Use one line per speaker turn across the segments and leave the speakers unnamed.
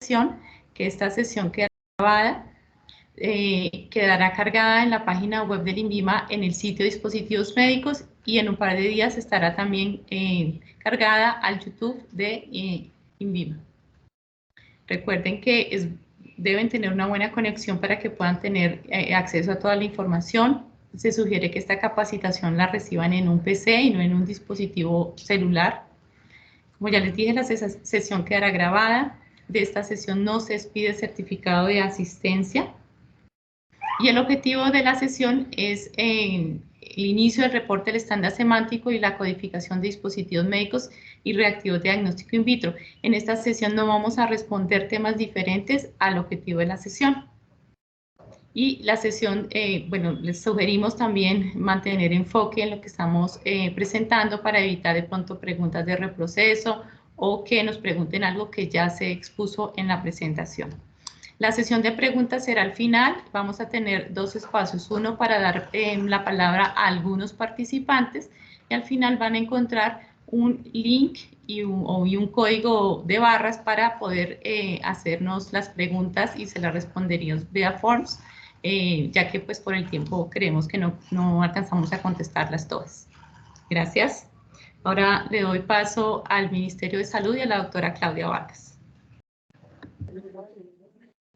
sesión, que esta sesión queda grabada, quedará cargada en la página web del INVIMA en el sitio de dispositivos médicos y en un par de días estará también cargada al YouTube de INVIMA. Recuerden que deben tener una buena conexión para que puedan tener acceso a toda la información. Se sugiere que esta capacitación la reciban en un PC y no en un dispositivo celular. Como ya les dije, la sesión quedará grabada. De esta sesión no se expide certificado de asistencia. Y el objetivo de la sesión es el inicio del reporte del estándar semántico y la codificación de dispositivos médicos y reactivos de diagnóstico in vitro. En esta sesión no vamos a responder temas diferentes al objetivo de la sesión. Y la sesión, bueno, les sugerimos también mantener enfoque en lo que estamos presentando para evitar de pronto preguntas de reproceso o que nos pregunten algo que ya se expuso en la presentación. La sesión de preguntas será al final. Vamos a tener dos espacios, uno para dar la palabra a algunos participantes y al final van a encontrar un link y un código de barras para poder hacernos las preguntas y se las responderíamos vía Forms, ya que pues por el tiempo creemos que no alcanzamos a contestarlas todas. Gracias. Ahora le doy paso al Ministerio de Salud y a la doctora Claudia Vargas.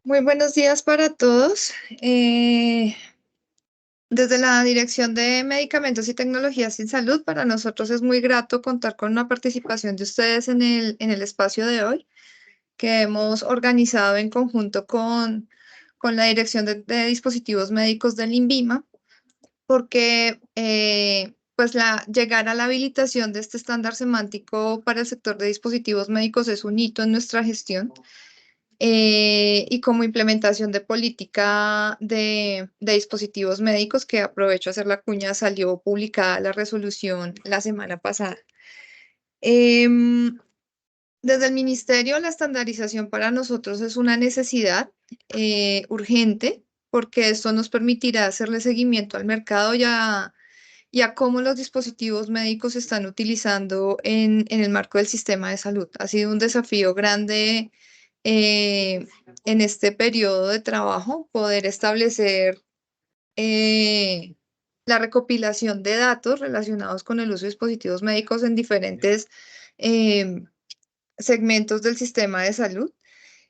Muy buenos días para todos. Desde la Dirección de Medicamentos y Tecnologías en Salud, para nosotros es muy grato contar con una participación de ustedes en el espacio de hoy, que hemos organizado en conjunto con la Dirección de Dispositivos Médicos del INVIMA, porque pues llegar a la habilitación de este estándar semántico para el sector de dispositivos médicos es un hito en nuestra gestión. Y como implementación de política de dispositivos médicos, que aprovecho a hacer la cuña, salió publicada la resolución la semana pasada. Desde el Ministerio, la estandarización para nosotros es una necesidad urgente, porque esto nos permitirá hacerle seguimiento al mercado y a cómo los dispositivos médicos se están utilizando en el marco del sistema de salud. Ha sido un desafío grande en este periodo de trabajo poder establecer la recopilación de datos relacionados con el uso de dispositivos médicos en diferentes segmentos del sistema de salud.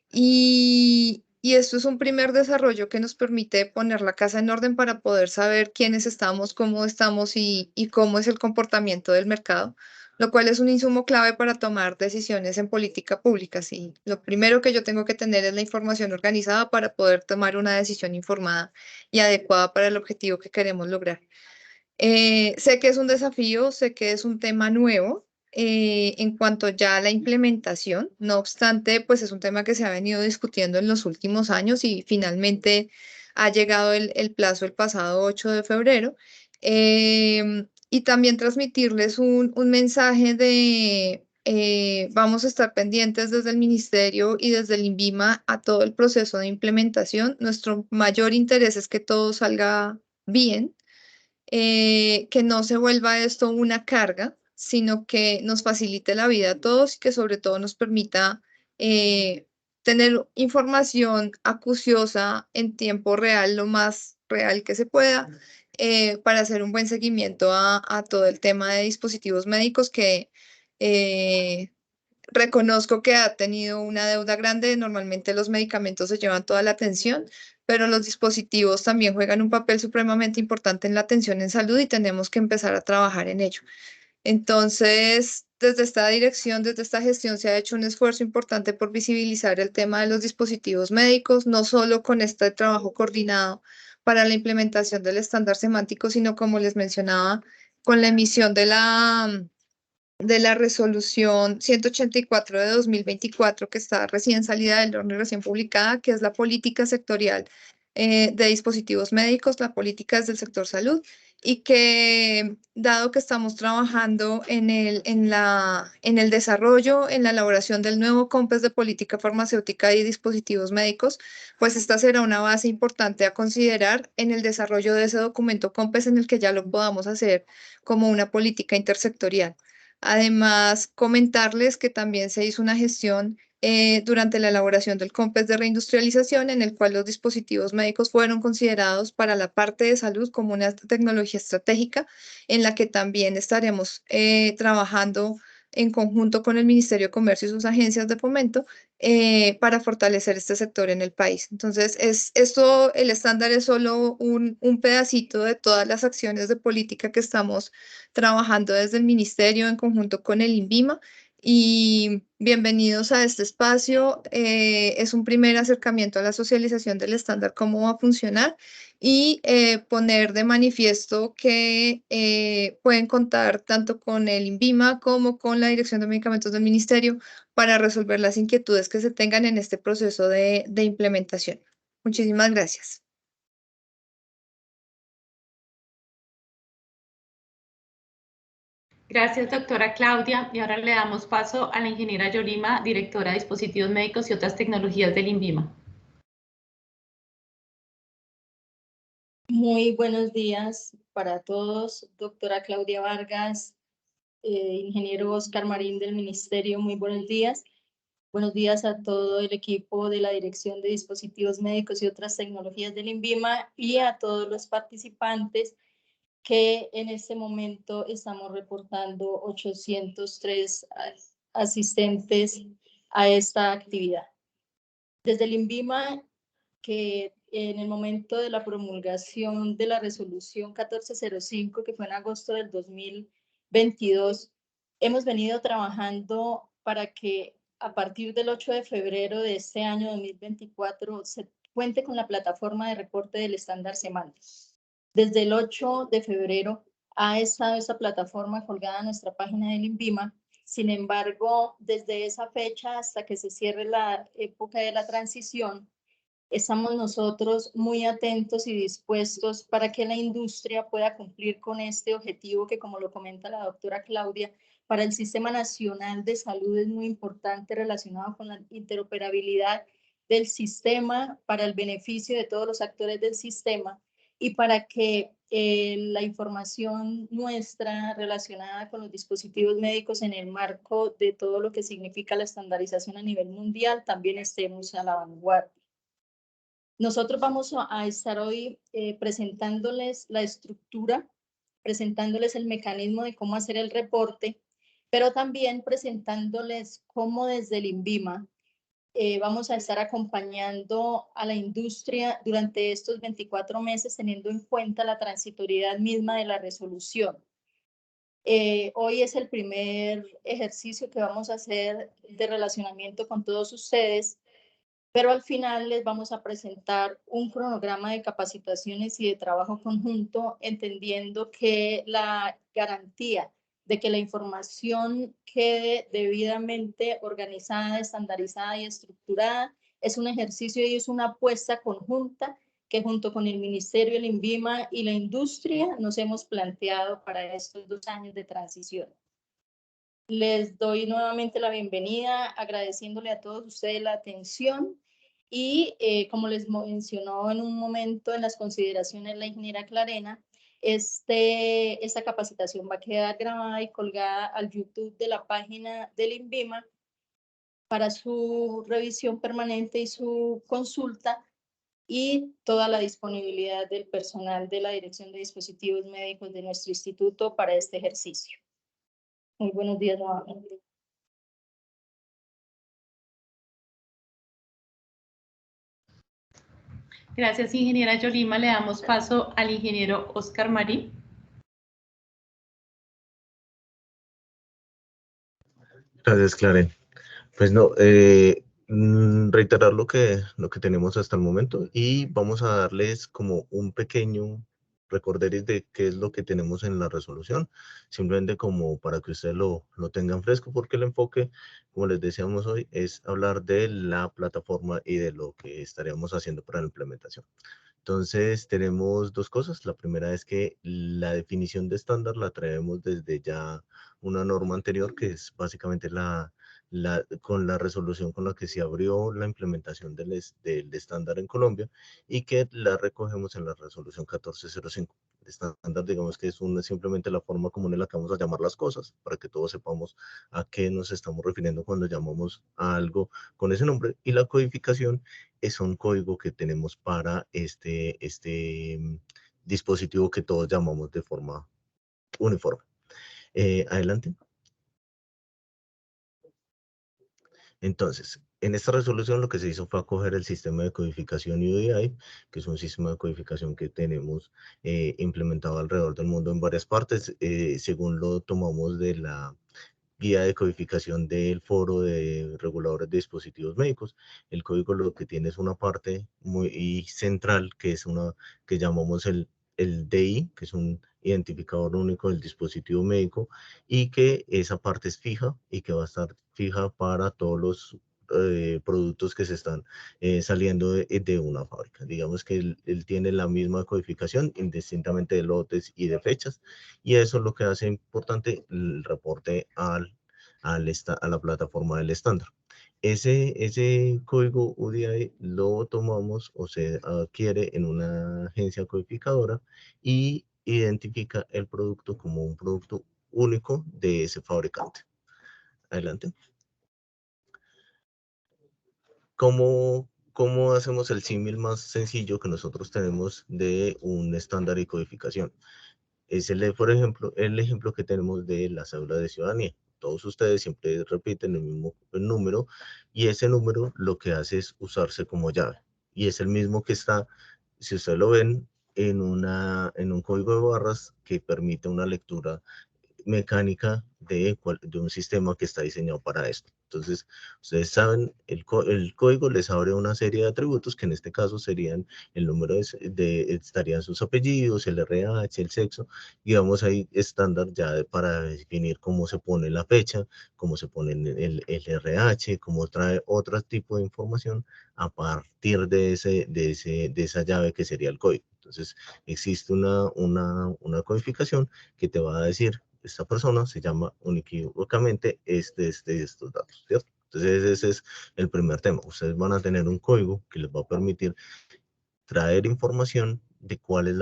Y esto es un primer desarrollo que nos permite poner la casa en orden para poder saber quiénes estamos, cómo estamos y cómo es el comportamiento del mercado, lo cual es un insumo clave para tomar decisiones en política pública. Sí, lo primero que yo tengo que tener es la información organizada para poder tomar una decisión informada y adecuada para el objetivo que queremos lograr. Sé que es un desafío, sé que es un tema nuevo en cuanto ya a la implementación. No obstante, pues es un tema que se ha venido discutiendo en los últimos años y finalmente ha llegado el plazo el pasado 8 de febrero. Y también transmitirles un mensaje de vamos a estar pendientes desde el Ministerio y desde el INVIMA a todo el proceso de implementación. Nuestro mayor interés es que todo salga bien. Que no se vuelva esto una carga, sino que nos facilite la vida a todos y que sobre todo nos permita tener información acuciosa en tiempo real, lo más real que se pueda, para hacer un buen seguimiento a todo el tema de dispositivos médicos que reconozco que ha tenido una deuda grande. Normalmente los medicamentos se llevan toda la atención, pero los dispositivos también juegan un papel supremamente importante en la atención en salud y tenemos que empezar a trabajar en ello. Entonces, desde esta dirección, desde esta gestión, se ha hecho un esfuerzo importante por visibilizar el tema de los dispositivos médicos, no solo con este trabajo coordinado para la implementación del estándar semántico, sino como les mencionaba, con la emisión de la resolución 184 de 2024, que está recién salida del horno y recién publicada, que es la política sectorial de dispositivos médicos, la política desde el sector salud, y que, dado que estamos trabajando en el desarrollo, en la elaboración del nuevo COMPES de política farmacéutica y dispositivos médicos, pues esta será una base importante a considerar en el desarrollo de ese documento COMPES, en el que ya lo podamos hacer como una política intersectorial. Además, comentarles que también se hizo una gestión durante la elaboración del COMPES de reindustrialización, en el cual los dispositivos médicos fueron considerados para la parte de salud como una tecnología estratégica, en la que también estaremos trabajando en conjunto con el Ministerio de Comercio y sus agencias de fomento para fortalecer este sector en el país. Entonces, esto, el estándar es solo un pedacito de todas las acciones de política que estamos trabajando desde el ministerio en conjunto con el INVIMA. Y bienvenidos a este espacio. Es un primer acercamiento a la socialización del estándar, cómo va a funcionar y poner de manifiesto que pueden contar tanto con el INVIMA como con la Dirección de Medicamentos del Ministerio para resolver las inquietudes que se tengan en este proceso de implementación. Muchísimas gracias.
Gracias, doctora Claudia. Y ahora le damos paso a la ingeniera Yolima, directora de Dispositivos Médicos y otras tecnologías del INVIMA.
Muy buenos días para todos, doctora Claudia Vargas, ingeniero Oscar Marín del Ministerio, muy buenos días. Buenos días a todo el equipo de la Dirección de Dispositivos Médicos y otras tecnologías del INVIMA y a todos los participantes que en este momento estamos reportando 803 asistentes a esta actividad. Desde el INVIMA, que en el momento de la promulgación de la resolución 1405, que fue en agosto del 2022, hemos venido trabajando para que a partir del 8 de febrero de este año 2024 se cuente con la plataforma de reporte del estándar SEMANTE. Desde el 8 de febrero ha estado esta plataforma colgada en nuestra página del INVIMA. Sin embargo, desde esa fecha hasta que se cierre la época de la transición, estamos nosotros muy atentos y dispuestos para que la industria pueda cumplir con este objetivo que, como lo comenta la doctora Claudia, para el Sistema Nacional de Salud es muy importante, relacionado con la interoperabilidad del sistema para el beneficio de todos los actores del sistema y para que la información nuestra relacionada con los dispositivos médicos en el marco de todo lo que significa la estandarización a nivel mundial también estemos a la vanguardia. Nosotros vamos a estar hoy presentándoles la estructura, presentándoles el mecanismo de cómo hacer el reporte, pero también presentándoles cómo desde el INVIMA vamos a estar acompañando a la industria durante estos 24 meses, teniendo en cuenta la transitoriedad misma de la resolución. Hoy es el primer ejercicio que vamos a hacer de relacionamiento con todos ustedes, pero al final les vamos a presentar un cronograma de capacitaciones y de trabajo conjunto, entendiendo que la garantía de que la información quede debidamente organizada, estandarizada y estructurada es un ejercicio y es una apuesta conjunta que junto con el Ministerio, el INVIMA y la industria nos hemos planteado para estos 2 años de transición. Les doy nuevamente la bienvenida, agradeciéndole a todos ustedes la atención y como les mencionó en un momento en las consideraciones la ingeniera Clarena, esta capacitación va a quedar grabada y colgada al YouTube de la página del INVIMA para su revisión permanente y su consulta y toda la disponibilidad del personal de la Dirección de Dispositivos Médicos de nuestro instituto para este ejercicio. Muy buenos días nuevamente.
Gracias, ingeniera Yolima. Le damos paso al ingeniero Oscar Marín.
Gracias, Claren. Pues no, reiterar lo que tenemos hasta el momento y vamos a darles como un pequeño recorderis de qué es lo que tenemos en la resolución, simplemente como para que ustedes lo tengan fresco, porque el enfoque, como les decíamos hoy, es hablar de la plataforma y de lo que estaríamos haciendo para la implementación. Entonces, tenemos dos cosas. La primera es que la definición de estándar la traemos desde ya una norma anterior, que es básicamente con la resolución con la que se abrió la implementación del estándar en Colombia y que la recogemos en la resolución 1405. estándar, digamos que es simplemente la forma común en la que vamos a llamar las cosas, para que todos sepamos a qué nos estamos refiriendo cuando llamamos a algo con ese nombre. Y la codificación es un código que tenemos para este dispositivo que todos llamamos de forma uniforme. Adelante. Entonces, en esta resolución lo que se hizo fue acoger el sistema de codificación UDI, que es un sistema de codificación que tenemos implementado alrededor del mundo en varias partes, según lo tomamos de la guía de codificación del Foro de Reguladores de Dispositivos Médicos. El código lo que tiene es una parte muy central, que es una que llamamos el DI, que es un identificador único del dispositivo médico, y que esa parte es fija y que va a estar fija para todos los productos que se están saliendo de una fábrica. Digamos que él tiene la misma codificación, indistintamente de lotes y de fechas, y eso es lo que hace importante el reporte a la plataforma del estándar. Ese código UDI lo tomamos o se adquiere en una agencia codificadora y identifica el producto como un producto único de ese fabricante. Adelante. ¿Cómo hacemos el símil más sencillo que nosotros tenemos de un estándar y codificación? Es por ejemplo, el ejemplo que tenemos de la cédula de ciudadanía. Todos ustedes siempre repiten el mismo número y ese número lo que hace es usarse como llave. Y es el mismo que está, si ustedes lo ven, en un código de barras que permite una lectura mecánica de un sistema que está diseñado para esto. Entonces, ustedes saben, el código les abre una serie de atributos que en este caso serían el número estarían sus apellidos, el RH, el sexo, y vamos ahí estándar ya para definir cómo se pone la fecha, cómo se pone el RH, cómo trae otro tipo de información a partir de esa llave que sería el código. Entonces, existe una codificación que te va a decir esta persona se llama unequívocamente estos datos, ¿cierto? Entonces ese es el primer tema. Ustedes van a tener un código que les va a permitir traer información de cuál es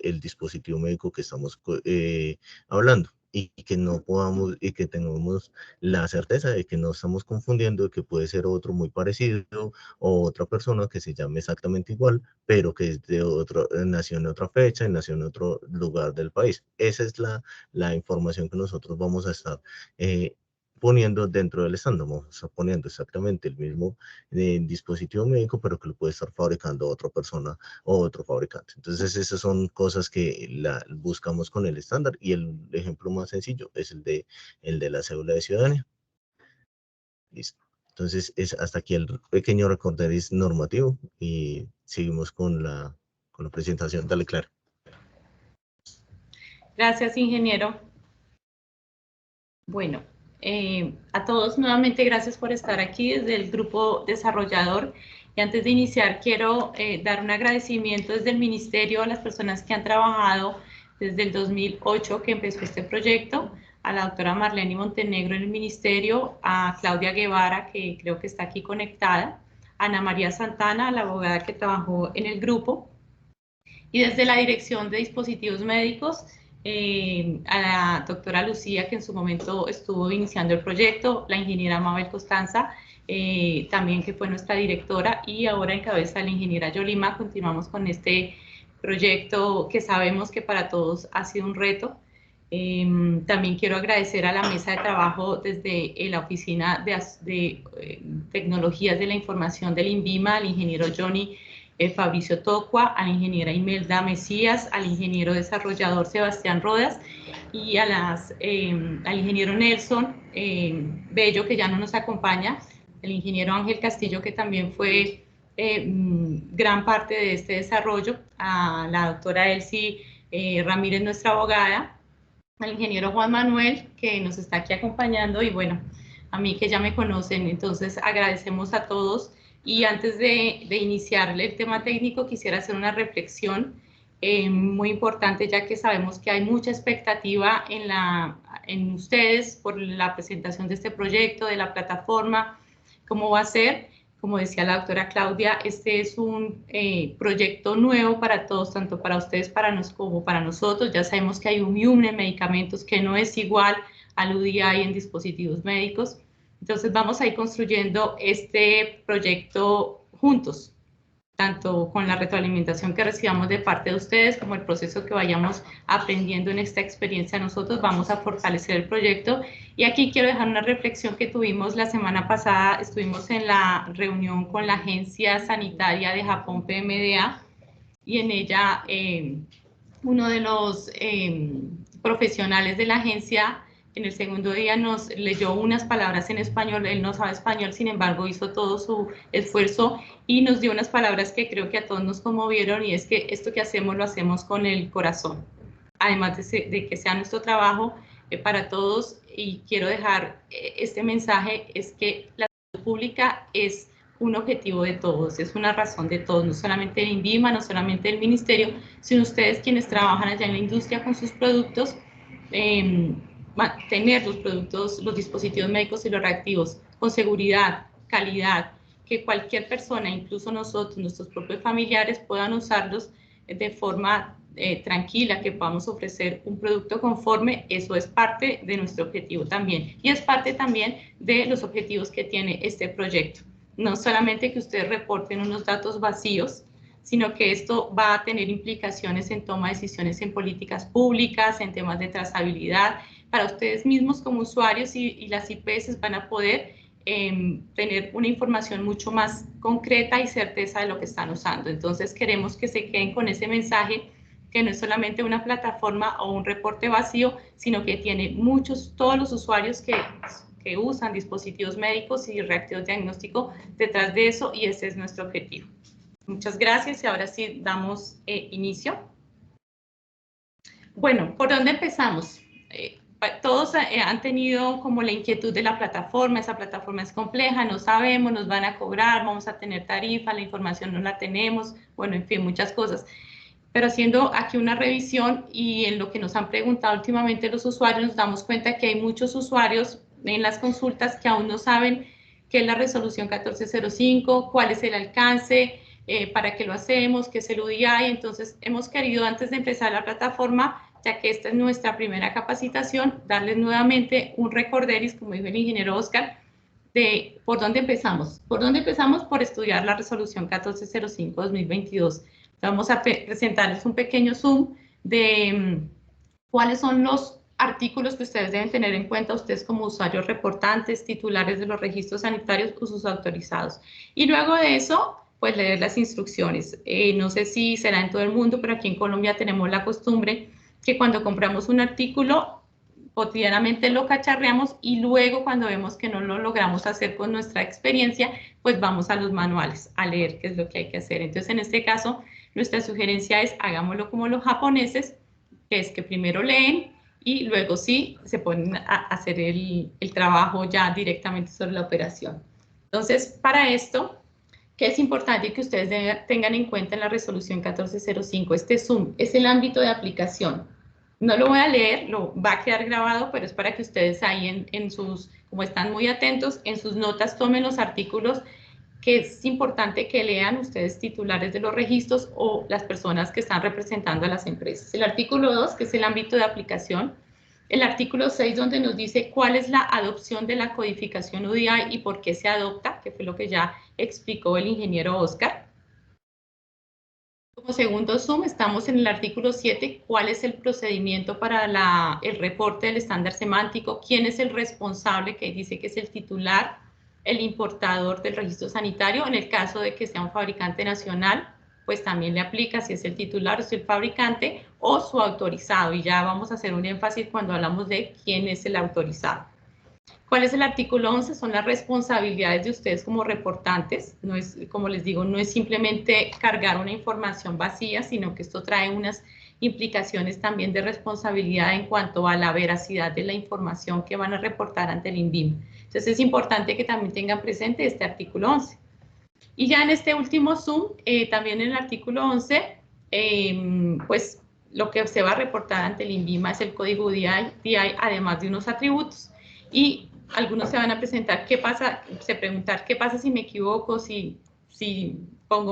el dispositivo médico que estamos hablando y que no podamos y que tengamos la certeza de que no estamos confundiendo, de que puede ser otro muy parecido o otra persona que se llame exactamente igual, pero que es nació en otra fecha y nació en otro lugar del país. Esa es la información que nosotros vamos a estar poniendo dentro del estándar. Vamos a estar poniendo exactamente el mismo dispositivo médico, pero que lo puede estar fabricando otra persona o otro fabricante. Entonces, esas son cosas que buscamos con el estándar y el ejemplo más sencillo es el de la cédula de ciudadanía. Listo. Entonces, hasta aquí el pequeño recorderis normativo y seguimos con la presentación. Dale, Clara.
Gracias, ingeniero. Bueno, a todos nuevamente gracias por estar aquí desde el grupo desarrollador. Y antes de iniciar, quiero dar un agradecimiento desde el ministerio a las personas que han trabajado desde el 2008 que empezó este proyecto, a la doctora Marlene Montenegro en el ministerio, a Claudia Guevara, que creo que está aquí conectada, a Ana María Santana, la abogada que trabajó en el grupo, y desde la Dirección de Dispositivos Médicos, a la doctora Lucía, que en su momento estuvo iniciando el proyecto, la ingeniera Mabel Costanza, también que fue nuestra directora, y ahora encabeza la ingeniera Yolima. Continuamos con este proyecto que sabemos que para todos ha sido un reto. También quiero agradecer a la mesa de trabajo desde la Oficina de Tecnologías de la Información del INVIMA, al ingeniero Johnny Fabricio Tocua, a la ingeniera Imelda Mesías, al ingeniero desarrollador Sebastián Rodas y al ingeniero Nelson Bello, que ya no nos acompaña, el ingeniero Ángel Castillo, que también fue gran parte de este desarrollo, a la doctora Elsie Ramírez, nuestra abogada, al ingeniero Juan Manuel, que nos está aquí acompañando, y bueno, a mí que ya me conocen. Entonces agradecemos a todos. Y antes de iniciar el tema técnico, quisiera hacer una reflexión muy importante, ya que sabemos que hay mucha expectativa en ustedes por la presentación de este proyecto, de la plataforma, cómo va a ser. como decía la doctora Claudia, este es un proyecto nuevo para todos, tanto para ustedes como para nosotros. Ya sabemos que hay un IUMNE en medicamentos que no es igual al UDI en dispositivos médicos. Entonces vamos a ir construyendo este proyecto juntos, tanto con la retroalimentación que recibamos de parte de ustedes como el proceso que vayamos aprendiendo en esta experiencia nosotros, vamos a fortalecer el proyecto. Y aquí quiero dejar una reflexión que tuvimos la semana pasada, estuvimos en la reunión con la Agencia Sanitaria de Japón, PMDA, y en ella uno de los profesionales de la agencia en el segundo día nos leyó unas palabras en español. Él no sabe español, sin embargo hizo todo su esfuerzo y nos dio unas palabras que creo que a todos nos conmovieron, y es que esto que hacemos lo hacemos con el corazón, además de que sea nuestro trabajo para todos. Y quiero dejar este mensaje, es que la salud pública es un objetivo de todos, es una razón de todos, no solamente el INVIMA, no solamente el ministerio, sino ustedes quienes trabajan allá en la industria con sus productos, tener los productos, los dispositivos médicos y los reactivos con seguridad, calidad, que cualquier persona, incluso nosotros, nuestros propios familiares, puedan usarlos de forma tranquila, que podamos ofrecer un producto conforme. Eso es parte de nuestro objetivo también, y es parte también de los objetivos que tiene este proyecto. No solamente que ustedes reporten unos datos vacíos, sino que esto va a tener implicaciones en toma de decisiones en políticas públicas, en temas de trazabilidad. Para ustedes mismos como usuarios y las IPS van a poder tener una información mucho más concreta y certeza de lo que están usando. Entonces queremos que se queden con ese mensaje, que no es solamente una plataforma o un reporte vacío, sino que tiene todos los usuarios que usan dispositivos médicos y reactivos diagnósticos detrás de eso, y ese es nuestro objetivo. Muchas gracias, y ahora sí damos inicio. Bueno, ¿por dónde empezamos? Todos han tenido como la inquietud de la plataforma. Esa plataforma es compleja, no sabemos, nos van a cobrar, vamos a tener tarifa, la información no la tenemos, bueno, en fin, muchas cosas. Pero haciendo aquí una revisión y en lo que nos han preguntado últimamente los usuarios, nos damos cuenta que hay muchos usuarios en las consultas que aún no saben qué es la resolución 1405, cuál es el alcance, para qué lo hacemos, qué es el UDI. Entonces hemos querido, antes de empezar la plataforma, ya que esta es nuestra primera capacitación, darles nuevamente un recorderis, como dijo el ingeniero Oscar, de por dónde empezamos. ¿Por dónde empezamos? Por estudiar la resolución 1405-2022. Vamos a presentarles un pequeño zoom de cuáles son los artículos que ustedes deben tener en cuenta, ustedes como usuarios reportantes, titulares de los registros sanitarios, usos autorizados. Y luego de eso, pues leer las instrucciones. No sé si será en todo el mundo, pero aquí en Colombia tenemos la costumbre que cuando compramos un artículo, cotidianamente lo cacharreamos, y luego cuando vemos que no lo logramos hacer con nuestra experiencia, pues vamos a los manuales a leer qué es lo que hay que hacer. Entonces, en este caso, nuestra sugerencia es hagámoslo como los japoneses, que es que primero leen y luego sí se ponen a hacer el trabajo ya directamente sobre la operación. Entonces, para esto, ¿qué es importante que ustedes tengan en cuenta en la resolución 1405? Este Zoom es el ámbito de aplicación. No lo voy a leer, lo va a quedar grabado, pero es para que ustedes ahí en sus, como están muy atentos, en sus notas tomen los artículos que es importante que lean ustedes, titulares de los registros o las personas que están representando a las empresas. El artículo 2, que es el ámbito de aplicación. El artículo 6, donde nos dice cuál es la adopción de la codificación UDI y por qué se adopta, que fue lo que ya explicó el ingeniero Oscar. Como segundo zoom, estamos en el artículo 7, cuál es el procedimiento para el reporte del estándar semántico, quién es el responsable, que dice que es el titular, el importador del registro sanitario. En el caso de que sea un fabricante nacional, pues también le aplica si es el titular o si el fabricante o su autorizado, y ya vamos a hacer un énfasis cuando hablamos de quién es el autorizado. ¿Cuál es el artículo 11? Son las responsabilidades de ustedes como reportantes. No es, como les digo, no es simplemente cargar una información vacía, sino que esto trae unas implicaciones también de responsabilidad en cuanto a la veracidad de la información que van a reportar ante el INVIMA. Entonces es importante que también tengan presente este artículo 11. Y ya en este último zoom, también en el artículo 11, pues lo que se va a reportar ante el INVIMA es el código DI, además de unos atributos. Y algunos se van a presentar, preguntar qué pasa si me equivoco, si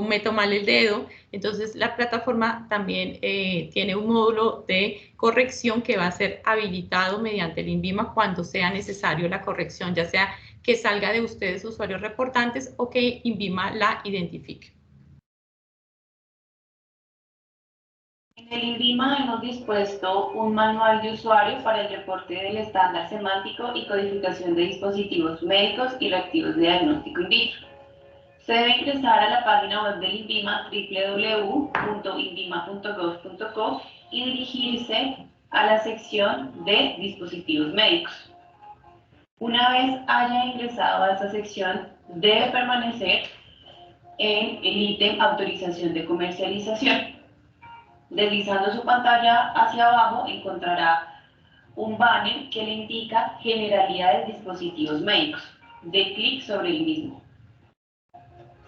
meto mal el dedo. Entonces la plataforma también tiene un módulo de corrección que va a ser habilitado mediante el INVIMA cuando sea necesario la corrección, ya sea que salga de ustedes usuarios reportantes o que INVIMA la identifique.
En el INVIMA hemos dispuesto un manual de usuario para el reporte del estándar semántico y codificación de dispositivos médicos y reactivos de diagnóstico in vitro. Se debe ingresar a la página web del INVIMA, www.invima.gov.co, y dirigirse a la sección de dispositivos médicos. Una vez haya ingresado a esta sección, debe permanecer en el ítem autorización de comercialización. Deslizando su pantalla hacia abajo encontrará un banner que le indica generalidades de dispositivos médicos. Dé clic sobre el mismo.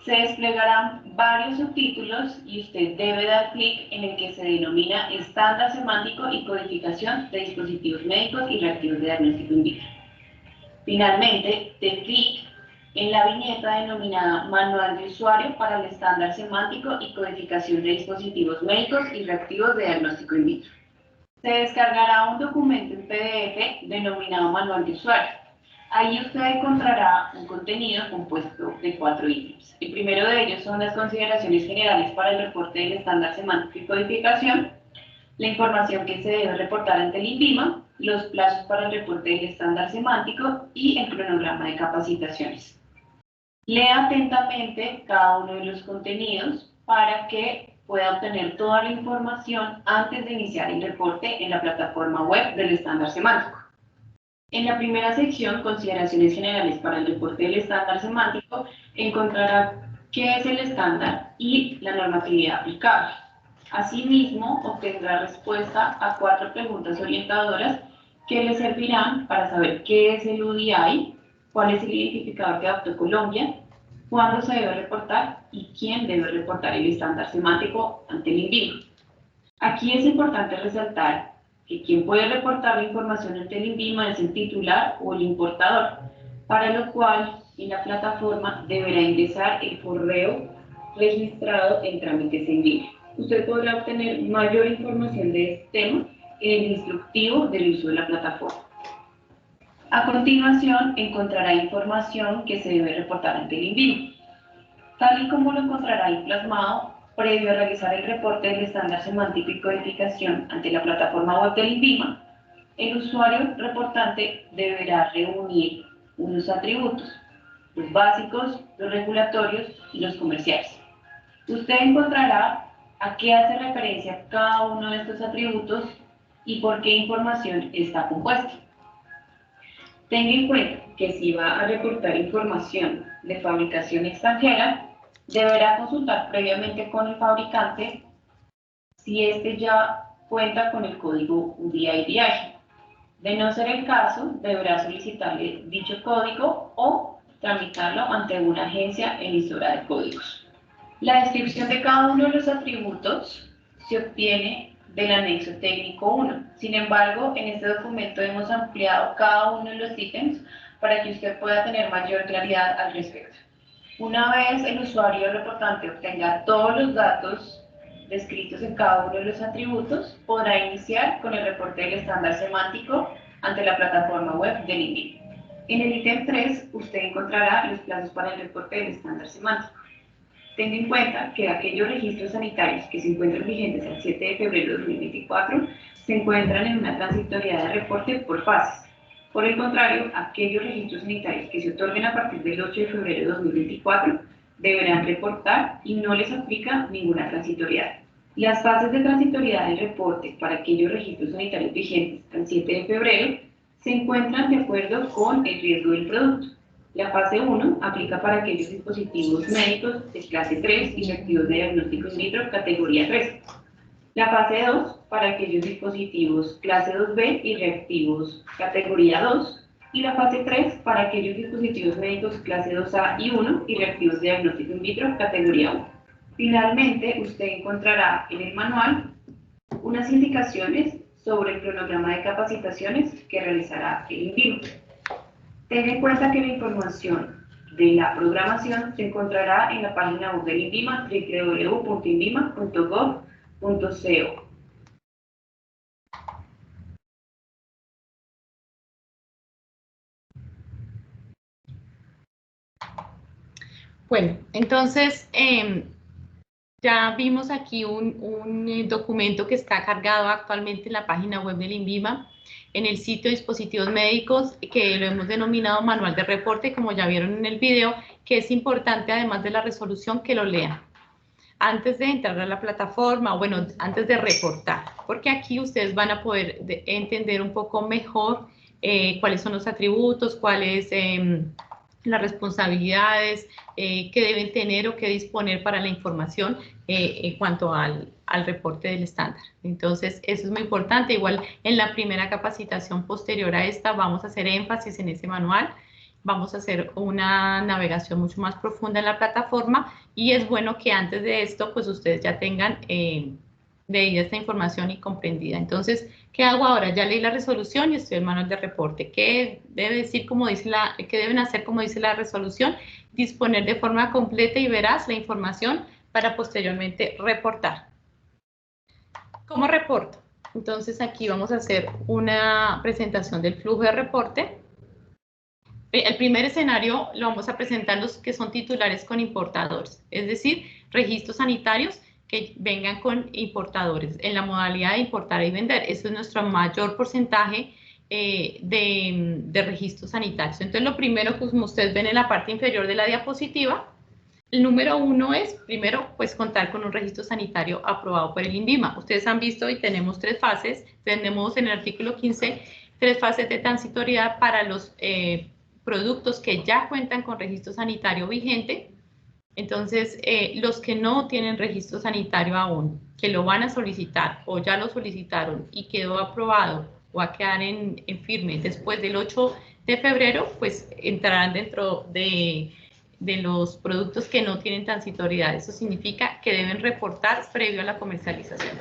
Se desplegarán varios subtítulos y usted debe dar clic en el que se denomina estándar semántico y codificación de dispositivos médicos y reactivos de diagnóstico in vitro. Finalmente, dé clic en la viñeta denominada Manual de usuario para el estándar semántico y codificación de dispositivos médicos y reactivos de diagnóstico in vitro. Se descargará un documento en PDF denominado Manual de usuario. Ahí usted encontrará un contenido compuesto de 4 ítems. El primero de ellos son las consideraciones generales para el reporte del estándar semántico y codificación, la información que se debe reportar ante el INVIMA, los plazos para el reporte del estándar semántico y el cronograma de capacitaciones. Lea atentamente cada uno de los contenidos para que pueda obtener toda la información antes de iniciar el reporte en la plataforma web del estándar semántico. En la primera sección, consideraciones generales para el reporte del estándar semántico, encontrará qué es el estándar y la normatividad aplicable. Asimismo, obtendrá respuesta a 4 preguntas orientadoras que le servirán para saber qué es el UDI, cuál es el identificador que adoptó Colombia, cuándo se debe reportar y quién debe reportar el estándar semántico ante el INVIMA. Aquí es importante resaltar que quien puede reportar la información ante el INVIMA es el titular o el importador, para lo cual en la plataforma deberá ingresar el correo registrado en trámites INVIMA. Usted podrá obtener mayor información de este tema en el instructivo del uso de la plataforma. A continuación, encontrará información que se debe reportar ante el INVIMA. Tal y como lo encontrará ahí plasmado, previo a realizar el reporte del estándar semántico y codificación ante la plataforma web del INVIMA, el usuario reportante deberá reunir unos atributos, los básicos, los regulatorios y los comerciales. Usted encontrará a qué hace referencia cada uno de estos atributos y por qué información está compuesta. Tenga en cuenta que si va a reportar información de fabricación extranjera, deberá consultar previamente con el fabricante si éste ya cuenta con el código UDI. De no ser el caso, deberá solicitarle dicho código o tramitarlo ante una agencia emisora de códigos. La descripción de cada uno de los atributos se obtiene del anexo técnico 1. Sin embargo, en este documento hemos ampliado cada uno de los ítems para que usted pueda tener mayor claridad al respecto. Una vez el usuario reportante obtenga todos los datos descritos en cada uno de los atributos, podrá iniciar con el reporte del estándar semántico ante la plataforma web del INVIMA. En el ítem 3, usted encontrará los plazos para el reporte del estándar semántico. Tenga en cuenta que aquellos registros sanitarios que se encuentran vigentes al 7 de febrero de 2024 se encuentran en una transitoriedad de reporte por fases. Por el contrario, aquellos registros sanitarios que se otorguen a partir del 8 de febrero de 2024 deberán reportar y no les aplica ninguna transitoriedad. Las fases de transitoriedad del reporte para aquellos registros sanitarios vigentes al 7 de febrero se encuentran de acuerdo con el riesgo del producto. La fase 1 aplica para aquellos dispositivos médicos de clase 3 y reactivos de diagnóstico in vitro categoría 3. La fase 2 para aquellos dispositivos clase 2B y reactivos categoría 2. Y la fase 3 para aquellos dispositivos médicos clase 2A y 1 y reactivos de diagnóstico in vitro categoría 1. Finalmente, usted encontrará en el manual unas indicaciones sobre el cronograma de capacitaciones que realizará el INVIMA. Ten en cuenta que la información de la programación se encontrará en la página web del INVIMA, www.invima.gov.co.
Bueno, entonces ya vimos aquí un documento que está cargado actualmente en la página web del INVIMA, en el sitio de dispositivos médicos, que lo hemos denominado manual de reporte, como ya vieron en el video, que es importante, además de la resolución, que lo lean antes de entrar a la plataforma, bueno, antes de reportar, porque aquí ustedes van a poder entender un poco mejor cuáles son los atributos, cuáles las responsabilidades que deben tener o que disponer para la información en cuanto al reporte del estándar. Entonces, eso es muy importante. Igual en la primera capacitación posterior a esta vamos a hacer énfasis en ese manual. Vamos a hacer una navegación mucho más profunda en la plataforma y es bueno que antes de esto, pues ustedes ya tengan leída esta información y comprendida. Entonces, ¿qué hago ahora? Ya leí la resolución y estoy en manual de reporte. ¿Qué debe decir, como dice qué deben hacer, como dice la resolución? Disponer de forma completa y veraz la información para posteriormente reportar. ¿Cómo reporto? Entonces, aquí vamos a hacer una presentación del flujo de reporte. El primer escenario lo vamos a presentar los que son titulares con importadores, es decir, registros sanitarios que vengan con importadores en la modalidad de importar y vender. Eso es nuestro mayor porcentaje de registros sanitarios. Entonces, lo primero, como ustedes ven en la parte inferior de la diapositiva, el número 1 es, primero, pues contar con un registro sanitario aprobado por el INVIMA. Ustedes han visto y tenemos 3 fases. Tenemos en el artículo 15 3 fases de transitoriedad para los productos que ya cuentan con registro sanitario vigente. Entonces, los que no tienen registro sanitario aún, que lo van a solicitar o ya lo solicitaron y quedó aprobado o va a quedar en firme después del 8 de febrero, pues entrarán dentro de los productos que no tienen transitoriedad. Eso significa que deben reportar previo a la comercialización.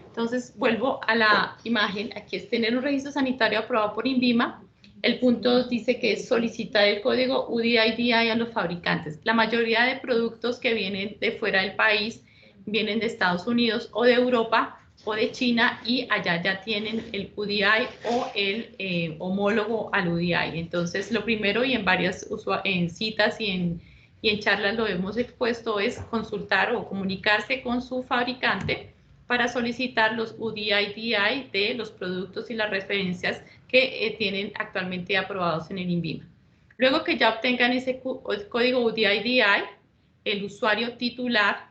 Entonces, vuelvo a la imagen. Aquí es tener un registro sanitario aprobado por INVIMA. El punto 2 dice que es solicitar el código UDI-DI a los fabricantes. La mayoría de productos que vienen de fuera del país vienen de Estados Unidos o de Europa o de China y allá ya tienen el UDI o el homólogo al UDI. Entonces, lo primero, y en varias citas y en charlas lo hemos expuesto, es consultar o comunicarse con su fabricante para solicitar los UDI-DI de los productos y las referencias que tienen actualmente aprobados en el INVIMA. Luego que ya obtengan ese código UDI-DI, el usuario titular,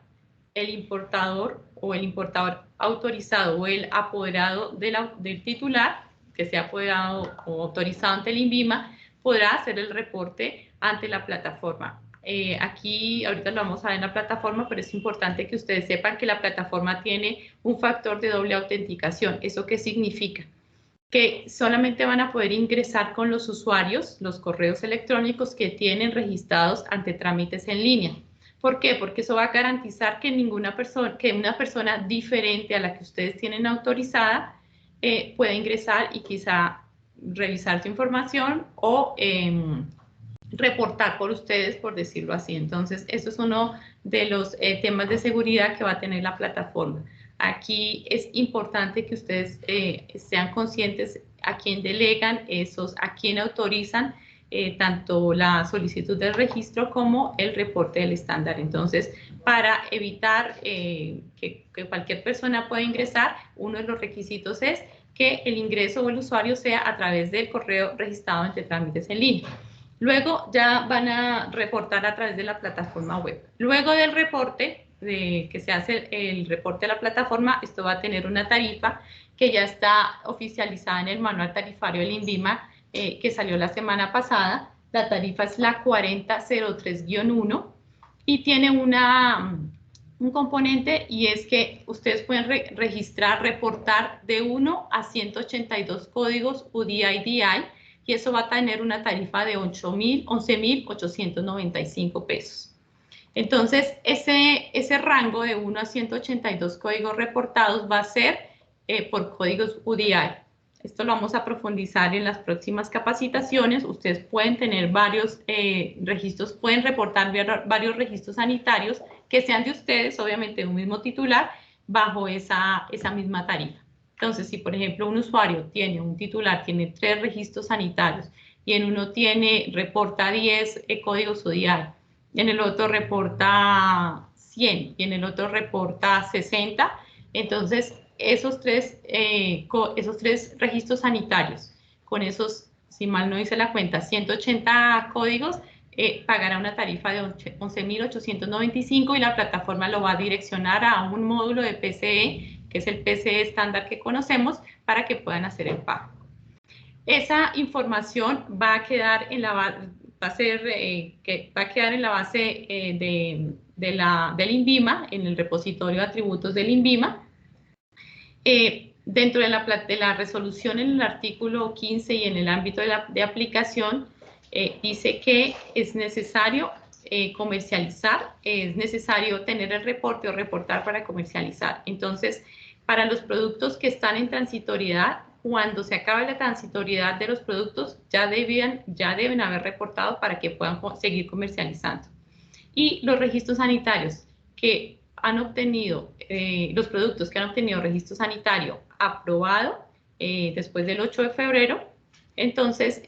el importador o el importador autorizado o el apoderado del titular, que sea apoderado o autorizado ante el INVIMA, podrá hacer el reporte ante la plataforma. Aquí ahorita lo vamos a ver en la plataforma, pero es importante que ustedes sepan que la plataforma tiene un factor de doble autenticación. ¿Eso qué significa? Que solamente van a poder ingresar con los usuarios los correos electrónicos que tienen registrados ante trámites en línea. ¿Por qué? Porque eso va a garantizar que una persona diferente a la que ustedes tienen autorizada pueda ingresar y quizá revisar su información o reportar por ustedes, por decirlo así. Entonces, eso es uno de los temas de seguridad que va a tener la plataforma. Aquí es importante que ustedes sean conscientes a quién delegan a quién autorizan tanto la solicitud del registro como el reporte del estándar. Entonces, para evitar que cualquier persona pueda ingresar, uno de los requisitos es que el ingreso o el usuario sea a través del correo registrado entre trámites en línea. Luego ya van a reportar a través de la plataforma web. Luego del reporte, que se hace el reporte de la plataforma, esto va a tener una tarifa que ya está oficializada en el manual tarifario del INVIMA que salió la semana pasada. La tarifa es la 4003-1 y tiene un componente, y es que ustedes pueden reportar de 1 a 182 códigos UDI-DI, y eso va a tener una tarifa de 11.895 pesos. Entonces, ese rango de 1 a 182 códigos reportados va a ser por códigos UDI. esto lo vamos a profundizar en las próximas capacitaciones. Ustedes pueden tener varios registros, pueden reportar varios registros sanitarios que sean de ustedes, obviamente de un mismo titular, bajo esa misma tarifa. Entonces, si por ejemplo un usuario tiene un titular, tiene 3 registros sanitarios y en uno reporta 10 códigos ODI, en el otro reporta 100 y en el otro reporta 60, entonces esos tres registros sanitarios, con esos, si mal no hice la cuenta, 180 códigos, pagará una tarifa de 11.895 y la plataforma lo va a direccionar a un módulo de PCE, que es el PCE estándar que conocemos, para que puedan hacer el pago. Esa información va a quedar en la base, del INVIMA, en el repositorio de atributos del INVIMA. Dentro de la resolución en el artículo 15 y en el ámbito de aplicación, dice que es necesario comercializar, es necesario tener el reporte o reportar para comercializar. Entonces, para los productos que están en transitoriedad, cuando se acabe la transitoriedad de los productos, ya deben haber reportado para que puedan seguir comercializando. Y los registros sanitarios que han obtenido, los productos que han obtenido registro sanitario aprobado después del 8 de febrero, entonces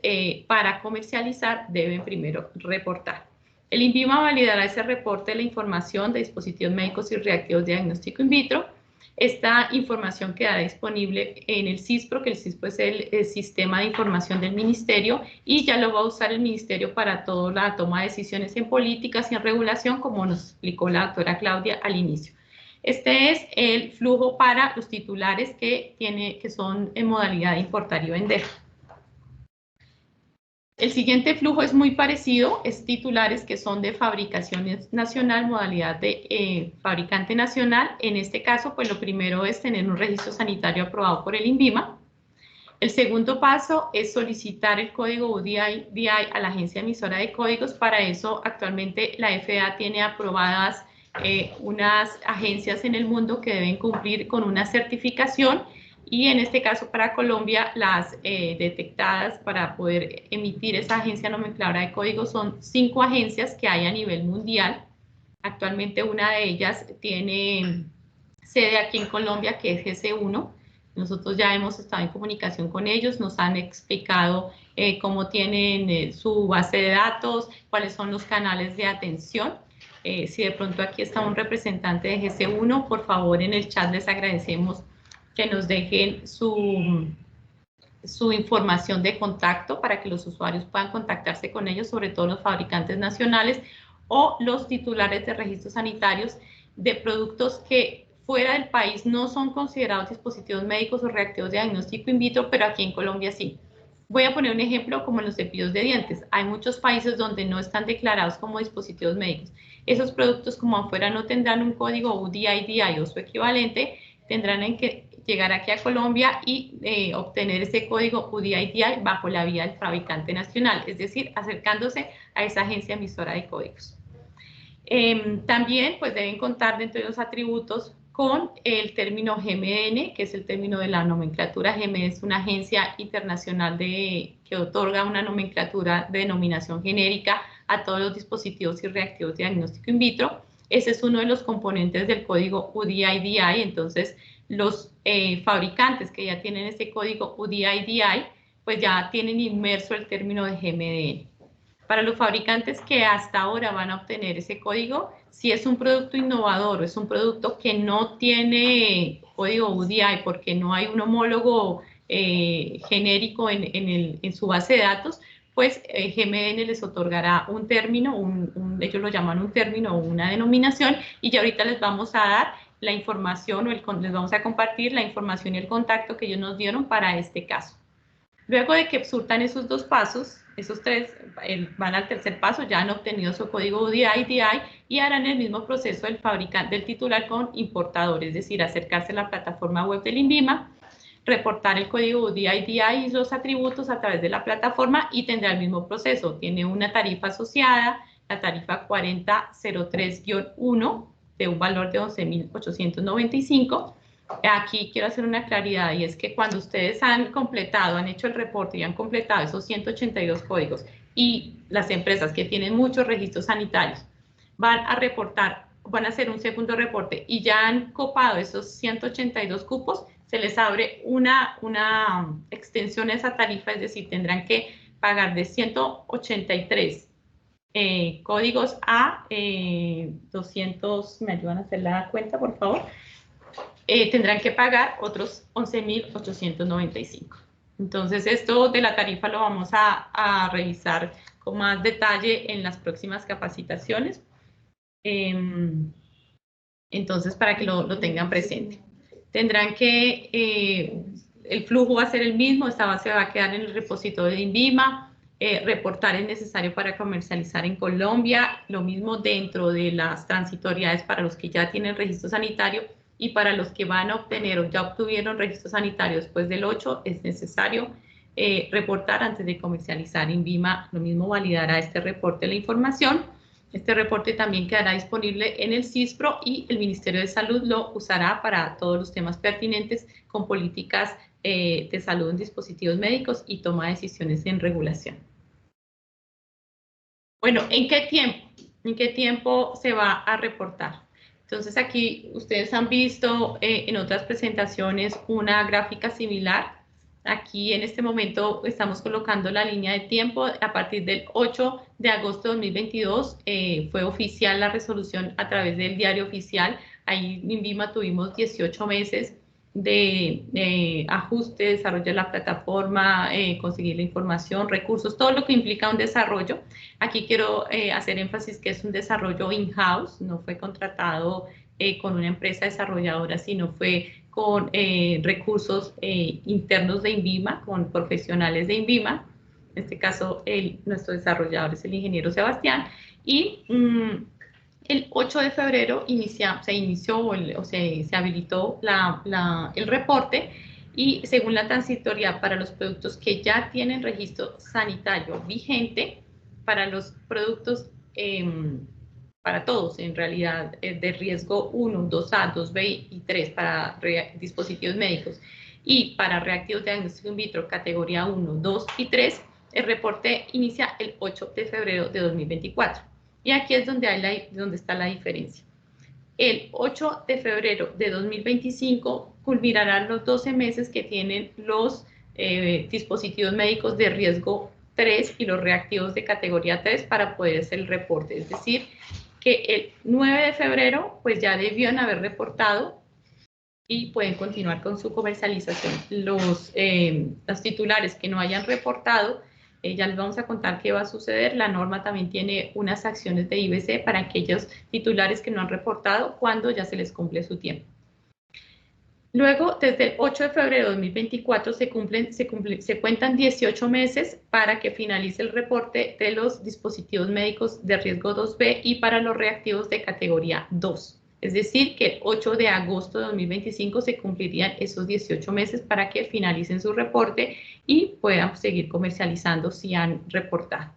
para comercializar deben primero reportar. El INVIMA validará ese reporte de la información de dispositivos médicos y reactivos de diagnóstico in vitro. Esta información quedará disponible en el CISPRO, que el CISPRO es el sistema de información del ministerio, y ya lo va a usar el ministerio para toda la toma de decisiones en políticas y en regulación, como nos explicó la doctora Claudia al inicio. Este es el flujo para los titulares que son en modalidad de importar y vender. El siguiente flujo es muy parecido, es titulares que son de fabricación nacional, modalidad de fabricante nacional. En este caso, pues lo primero es tener un registro sanitario aprobado por el INVIMA. El segundo paso es solicitar el código UDI a la agencia emisora de códigos. Para eso, actualmente la FDA tiene aprobadas unas agencias en el mundo que deben cumplir con una certificación, y en este caso para Colombia las detectadas para poder emitir esa agencia nomencladora de códigos son 5 agencias que hay a nivel mundial. Actualmente una de ellas tiene sede aquí en Colombia, que es GC1. Nosotros ya hemos estado en comunicación con ellos, nos han explicado cómo tienen su base de datos, cuáles son los canales de atención. Si de pronto aquí está un representante de GC1, por favor en el chat les agradecemos que nos dejen su información de contacto para que los usuarios puedan contactarse con ellos, sobre todo los fabricantes nacionales o los titulares de registros sanitarios de productos que fuera del país no son considerados dispositivos médicos o reactivos de diagnóstico in vitro, pero aquí en Colombia sí. Voy a poner un ejemplo como en los cepillos de dientes. Hay muchos países donde no están declarados como dispositivos médicos. Esos productos, como afuera no tendrán un código UDI o su equivalente, tendrán que llegar aquí a Colombia y obtener ese código UDI bajo la vía del fabricante nacional, es decir, acercándose a esa agencia emisora de códigos. También pues deben contar dentro de los atributos con el término GMN, que es el término de la nomenclatura. GMN es una agencia internacional que otorga una nomenclatura de denominación genérica a todos los dispositivos y reactivos de diagnóstico in vitro. Ese es uno de los componentes del código UDI, entonces los fabricantes que ya tienen ese código UDI, pues ya tienen inmerso el término de GMDN. Para los fabricantes que hasta ahora van a obtener ese código, si es un producto innovador o es un producto que no tiene código UDI porque no hay un homólogo genérico en su base de datos, pues GMDN les otorgará un término, ellos lo llaman un término o una denominación, y ya ahorita les vamos a dar la información les vamos a compartir la información y el contacto que ellos nos dieron para este caso. Luego de que surtan esos 2 pasos, esos 3 van al tercer paso, ya han obtenido su código UDI y harán el mismo proceso del titular con importador, es decir, acercarse a la plataforma web del INVIMA, reportar el código UDI y los atributos a través de la plataforma y tendrá el mismo proceso. Tiene una tarifa asociada, la tarifa 4003-1 de un valor de 11.895, Aquí quiero hacer una claridad, y es que cuando ustedes han hecho el reporte y han completado esos 182 códigos, y las empresas que tienen muchos registros sanitarios van a reportar, van a hacer un segundo reporte y ya han copado esos 182 cupos, se les abre una extensión a esa tarifa, es decir, tendrán que pagar de 183 códigos a 200, ¿me ayudan a hacer la cuenta, por favor? Tendrán que pagar otros 11.895. Entonces, esto de la tarifa lo vamos a revisar con más detalle en las próximas capacitaciones. Entonces, para que lo tengan presente. Tendrán que, el flujo va a ser el mismo, esta base va a quedar en el repositorio de INVIMA, reportar es necesario para comercializar en Colombia, lo mismo dentro de las transitoriedades para los que ya tienen registro sanitario, y para los que van a obtener o ya obtuvieron registro sanitario después del 8, es necesario reportar antes de comercializar. INVIMA lo mismo validará este reporte de la información. Este reporte también quedará disponible en el CISPRO y el Ministerio de Salud lo usará para todos los temas pertinentes con políticas de salud en dispositivos médicos y toma de decisiones en regulación. Bueno, ¿en qué tiempo? ¿En qué tiempo se va a reportar? Entonces, aquí ustedes han visto en otras presentaciones una gráfica similar. Aquí en este momento estamos colocando la línea de tiempo. A partir del 8 de agosto de 2022 fue oficial la resolución a través del diario oficial. Ahí en INVIMA tuvimos 18 meses de ajuste, desarrollo de la plataforma, conseguir la información, recursos, todo lo que implica un desarrollo. Aquí quiero hacer énfasis que es un desarrollo in-house, no fue contratado con una empresa desarrolladora, sino fue con recursos internos de INVIMA, con profesionales de INVIMA. En este caso, nuestro desarrollador es el ingeniero Sebastián. Y el 8 de febrero se habilitó el reporte, y según la transitoria para los productos que ya tienen registro sanitario vigente, para los productos, para todos en realidad, de riesgo 1, 2A, 2B y 3 para dispositivos médicos, y para reactivos de diagnóstico in vitro categoría 1, 2 y 3, el reporte inicia el 8 de febrero de 2024. Y aquí es donde está la diferencia. El 8 de febrero de 2025 culminarán los 12 meses que tienen los dispositivos médicos de riesgo 3 y los reactivos de categoría 3 para poder hacer el reporte. Es decir, que el 9 de febrero pues ya debían haber reportado y pueden continuar con su comercialización. Los titulares que no hayan reportado, ya les vamos a contar qué va a suceder. La norma también tiene unas acciones de IBC para aquellos titulares que no han reportado cuando ya se les cumple su tiempo. Luego, desde el 8 de febrero de 2024 se cuentan 18 meses para que finalice el reporte de los dispositivos médicos de riesgo 2B y para los reactivos de categoría 2. Es decir, que el 8 de agosto de 2025 se cumplirían esos 18 meses para que finalicen su reporte y puedan seguir comercializando si han reportado.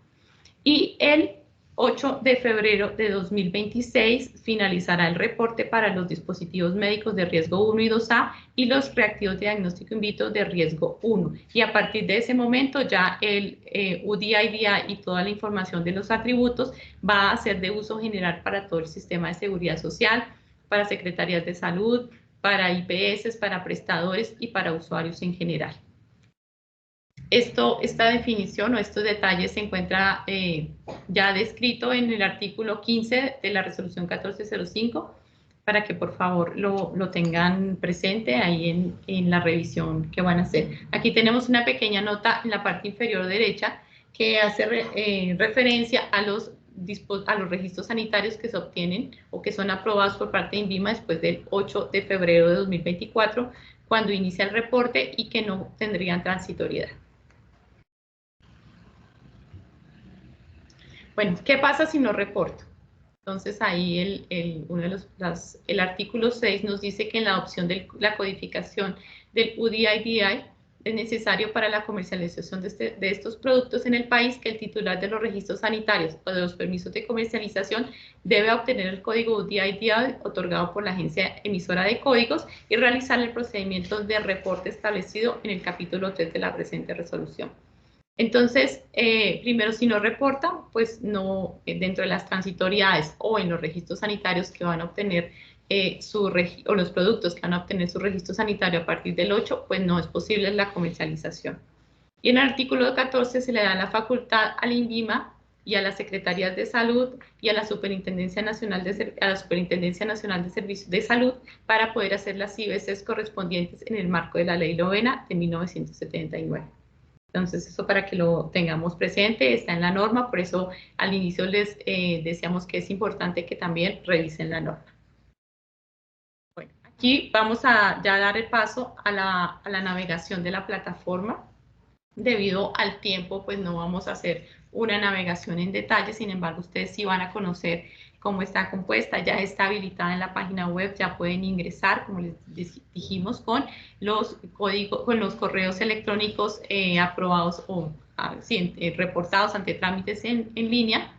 Y el 8 de febrero de 2026 finalizará el reporte para los dispositivos médicos de riesgo 1 y 2A y los reactivos de diagnóstico in vitro de riesgo 1. Y a partir de ese momento ya el UDI-IDI y toda la información de los atributos va a ser de uso general para todo el sistema de seguridad social, para secretarías de salud, para IPS, para prestadores y para usuarios en general. Esta definición o estos detalles se encuentra ya descrito en el artículo 15 de la resolución 1405, para que por favor lo tengan presente ahí en la revisión que van a hacer. Aquí tenemos una pequeña nota en la parte inferior derecha que hace referencia a los registros sanitarios que se obtienen o que son aprobados por parte de INVIMA después del 8 de febrero de 2024, cuando inicia el reporte, y que no tendrían transitoriedad. Bueno, ¿qué pasa si no reporto? Entonces ahí el artículo 6 nos dice que en la opción de la codificación del UDI-IDI es necesario para la comercialización de estos productos en el país que el titular de los registros sanitarios o de los permisos de comercialización debe obtener el código UDI otorgado por la agencia emisora de códigos y realizar el procedimiento de reporte establecido en el capítulo 3 de la presente resolución. Entonces, primero, si no reportan, pues no, dentro de las transitoriedades o en los registros sanitarios que van a obtener o los productos que van a obtener su registro sanitario a partir del 8, pues no es posible la comercialización. Y en el artículo 14 se le da la facultad al INVIMA y a las Secretarías de Salud y a la Superintendencia Nacional de Servicios de Salud para poder hacer las IBCs correspondientes en el marco de la Ley 9 de 1979. Entonces, eso para que lo tengamos presente, está en la norma, por eso al inicio les decíamos que es importante que también revisen la norma. Bueno, aquí vamos a ya dar el paso a la navegación de la plataforma. Debido al tiempo, pues no vamos a hacer una navegación en detalle, sin embargo, ustedes sí van a conocer cómo está compuesta, ya está habilitada en la página web, ya pueden ingresar, como les dijimos, con los códigos, con los correos electrónicos aprobados o reportados ante trámites en línea.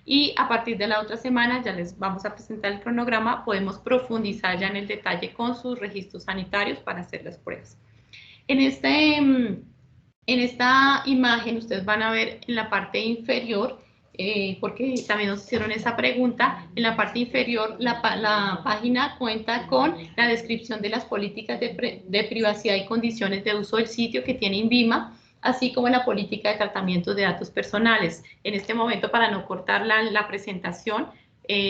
Y a partir de la otra semana, ya les vamos a presentar el cronograma, podemos profundizar ya en el detalle con sus registros sanitarios para hacer las pruebas. En esta imagen ustedes van a ver en la parte inferior, porque también nos hicieron esa pregunta, en la parte inferior la página cuenta con la descripción de las políticas de privacidad y condiciones de uso del sitio que tiene INVIMA, así como la política de tratamiento de datos personales. En este momento, para no cortar la presentación,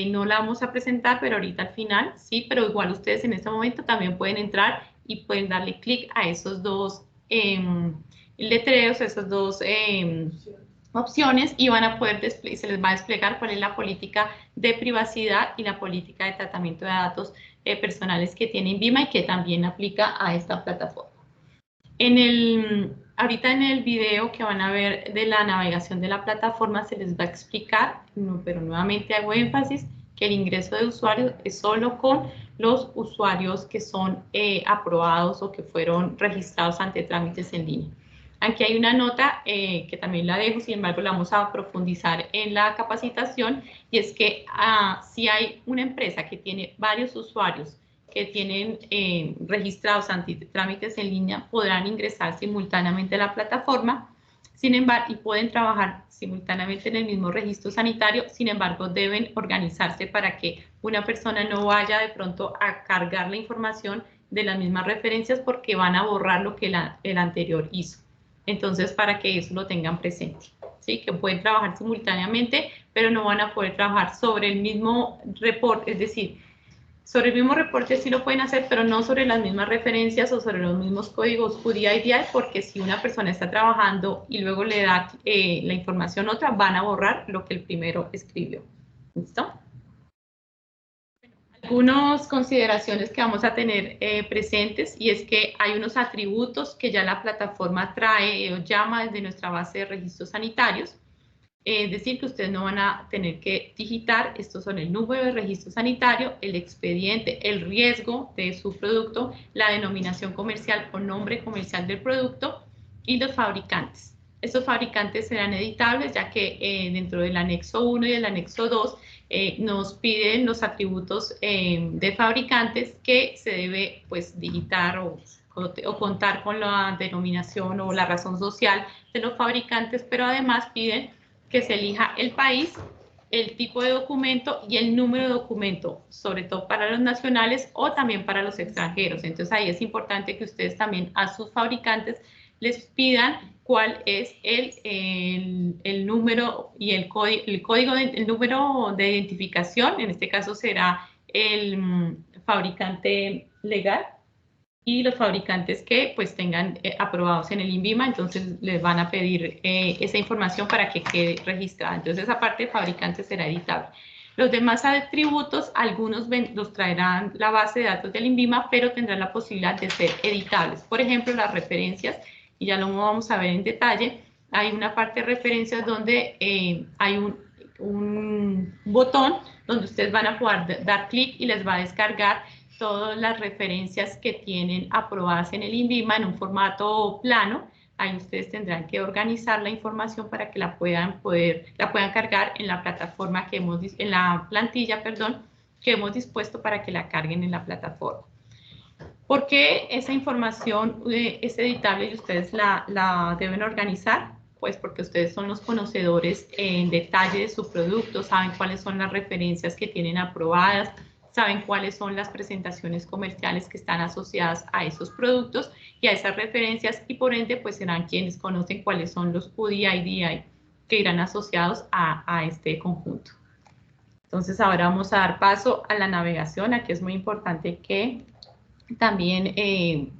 no la vamos a presentar, pero ahorita al final sí, pero igual ustedes en este momento también pueden entrar y pueden darle clic a esos dos letreros, esas dos opciones y van a poder se les va a desplegar cuál es la política de privacidad y la política de tratamiento de datos personales que tiene INVIMA y que también aplica a esta plataforma. Ahorita en el video que van a ver de la navegación de la plataforma se les va a explicar, pero nuevamente hago énfasis que el ingreso de usuarios es solo con los usuarios que son aprobados o que fueron registrados ante trámites en línea. Aquí hay una nota que también la dejo, sin embargo la vamos a profundizar en la capacitación, y es que si hay una empresa que tiene varios usuarios que tienen registrados ante trámites en línea, podrán ingresar simultáneamente a la plataforma, sin embargo, y pueden trabajar simultáneamente en el mismo registro sanitario, sin embargo, deben organizarse para que una persona no vaya de pronto a cargar la información de las mismas referencias porque van a borrar lo que el anterior hizo. Entonces, para que eso lo tengan presente, ¿sí? Que pueden trabajar simultáneamente, pero no van a poder trabajar sobre el mismo reporte, es decir, sobre el mismo reporte sí lo pueden hacer, pero no sobre las mismas referencias o sobre los mismos códigos UDI, porque si una persona está trabajando y luego le da la información a otra, van a borrar lo que el primero escribió. ¿Listo? Algunas consideraciones que vamos a tener presentes, y es que hay unos atributos que ya la plataforma trae o llama desde nuestra base de registros sanitarios. Es decir, que ustedes no van a tener que digitar. Estos son el número de registro sanitario, el expediente, el riesgo de su producto, la denominación comercial o nombre comercial del producto y los fabricantes. Estos fabricantes serán editables, ya que dentro del anexo 1 y del anexo 2 nos piden los atributos de fabricantes que se debe pues digitar o contar con la denominación o la razón social de los fabricantes, pero además piden que se elija el país, el tipo de documento y el número de documento, sobre todo para los nacionales o también para los extranjeros. Entonces ahí es importante que ustedes también a sus fabricantes les pidan cuál es el número y el número de identificación. En este caso será el fabricante legal, y los fabricantes que pues tengan aprobados en el INVIMA, entonces les van a pedir esa información para que quede registrada. Entonces esa parte de fabricantes será editable. Los demás atributos, algunos los traerán la base de datos del INVIMA, pero tendrán la posibilidad de ser editables. Por ejemplo, las referencias, y ya lo vamos a ver en detalle, hay una parte de referencias donde hay un botón donde ustedes van a poder dar clic y les va a descargar todas las referencias que tienen aprobadas en el INVIMA en un formato plano. Ahí ustedes tendrán que organizar la información para que la puedan cargar en la plataforma en la plantilla, perdón, que hemos dispuesto para que la carguen en la plataforma. ¿Por qué esa información es editable y ustedes la deben organizar? Pues porque ustedes son los conocedores en detalle de su producto, saben cuáles son las referencias que tienen aprobadas, saben cuáles son las presentaciones comerciales que están asociadas a esos productos y a esas referencias, y por ende pues serán quienes conocen cuáles son los UDI y DI que irán asociados a este conjunto. Entonces ahora vamos a dar paso a la navegación. Aquí es muy importante que también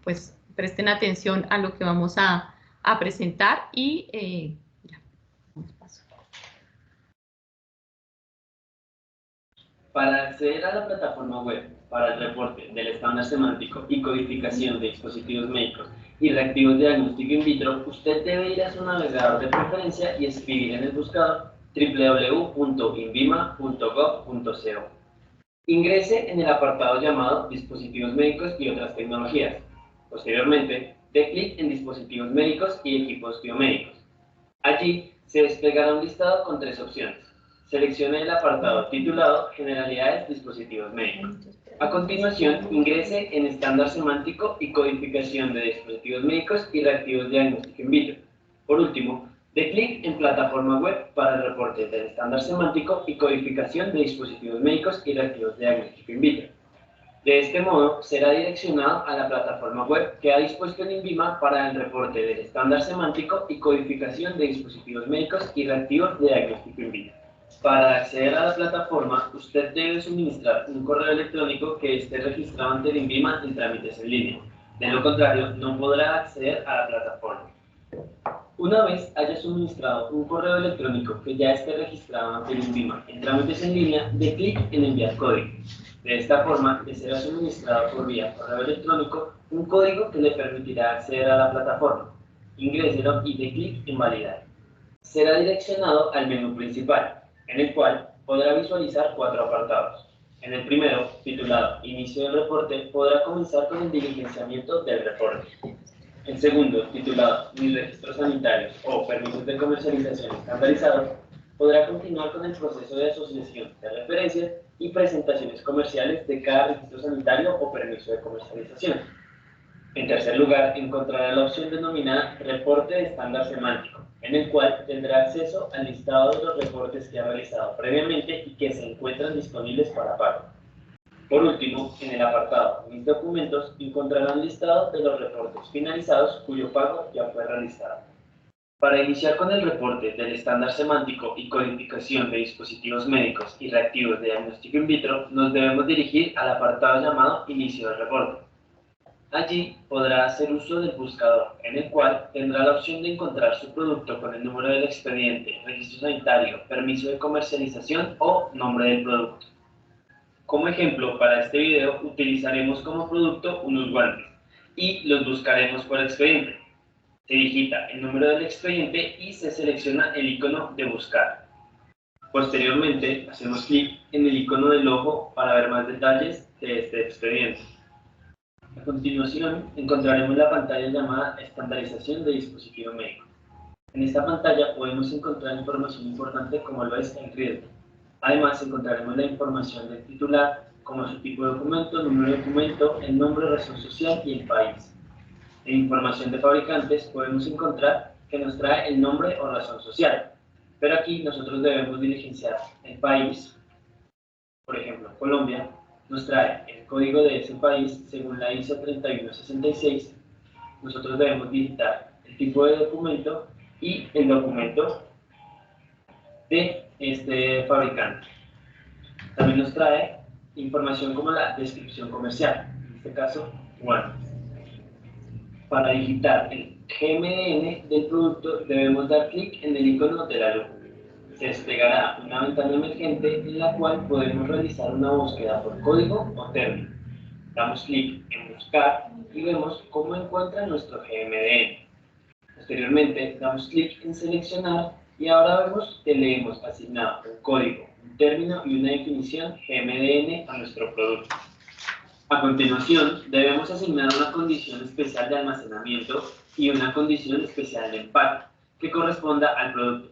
pues presten atención a lo que vamos a presentar y ya, damos paso.
Para acceder a la plataforma web para el reporte del estándar semántico y codificación de dispositivos médicos y reactivos de diagnóstico in vitro, usted debe ir a su navegador de preferencia y escribir en el buscador www.invima.gov.co. Ingrese en el apartado llamado Dispositivos médicos y otras tecnologías. Posteriormente, dé clic en Dispositivos médicos y equipos biomédicos. Allí se desplegará un listado con 3 opciones. Seleccione el apartado titulado Generalidades dispositivos médicos. A continuación, ingrese en Estándar semántico y codificación de dispositivos médicos y reactivos de diagnóstico in vitro. Por último, dé clic en Plataforma web para el reporte del estándar semántico y codificación de dispositivos médicos y reactivos de diagnóstico in vitro. De este modo, será direccionado a la plataforma web que ha dispuesto el INVIMA para el reporte del estándar semántico y codificación de dispositivos médicos y reactivos de diagnóstico in vitro. Para acceder a la plataforma, usted debe suministrar un correo electrónico que esté registrado ante el INVIMA en trámites en línea. De lo contrario, no podrá acceder a la plataforma. Una vez haya suministrado un correo electrónico que ya esté registrado ante el INVIMA en trámites en línea, dé clic en enviar código. De esta forma, le será suministrado por vía correo electrónico un código que le permitirá acceder a la plataforma. Ingréselo y dé clic en validar. Será direccionado al menú principal, en el cual podrá visualizar 4 apartados. En el primero, titulado Inicio del reporte, podrá comenzar con el diligenciamiento del reporte. El segundo, titulado Mis registros sanitarios o permisos de comercialización estandarizados, podrá continuar con el proceso de asociación de referencias y presentaciones comerciales de cada registro sanitario o permiso de comercialización. En tercer lugar, encontrará la opción denominada Reporte de estándar semántico, en el cual tendrá acceso al listado de los reportes que ha realizado previamente y que se encuentran disponibles para pago. Por último, en el apartado Mis documentos, encontrará un listado de los reportes finalizados cuyo pago ya fue realizado. Para iniciar con el reporte del estándar semántico y codificación de dispositivos médicos y reactivos de diagnóstico in vitro, nos debemos dirigir al apartado llamado Inicio del reporte. Allí podrá hacer uso del buscador, en el cual tendrá la opción de encontrar su producto con el número del expediente, registro sanitario, permiso de comercialización o nombre del producto. Como ejemplo, para este video utilizaremos como producto unos guantes y los buscaremos por expediente. Se digita el número del expediente y se selecciona el icono de buscar. Posteriormente, hacemos clic en el icono del ojo para ver más detalles de este expediente. A continuación, encontraremos la pantalla llamada Estandarización de dispositivo médico. En esta pantalla podemos encontrar información importante como lo es el riesgo. Además, encontraremos la información del titular, como su tipo de documento, número de documento, el nombre, razón social y el país. En información de fabricantes podemos encontrar que nos trae el nombre o razón social, pero aquí nosotros debemos diligenciar el país. Por ejemplo, Colombia nos trae el código de ese país según la ISO 3166. Nosotros debemos digitar el tipo de documento y el documento de este fabricante. También nos trae información como la descripción comercial, en este caso, guantes. Para digitar el GMDN del producto debemos dar clic en el icono de la lupa. Se desplegará una ventana emergente en la cual podemos realizar una búsqueda por código o término. Damos clic en buscar y vemos cómo encuentra nuestro GMDN. Posteriormente damos clic en seleccionar y ahora vemos que le hemos asignado un código, un término y una definición GMDN a nuestro producto. A continuación, debemos asignar una condición especial de almacenamiento y una condición especial de empaque que corresponda al producto.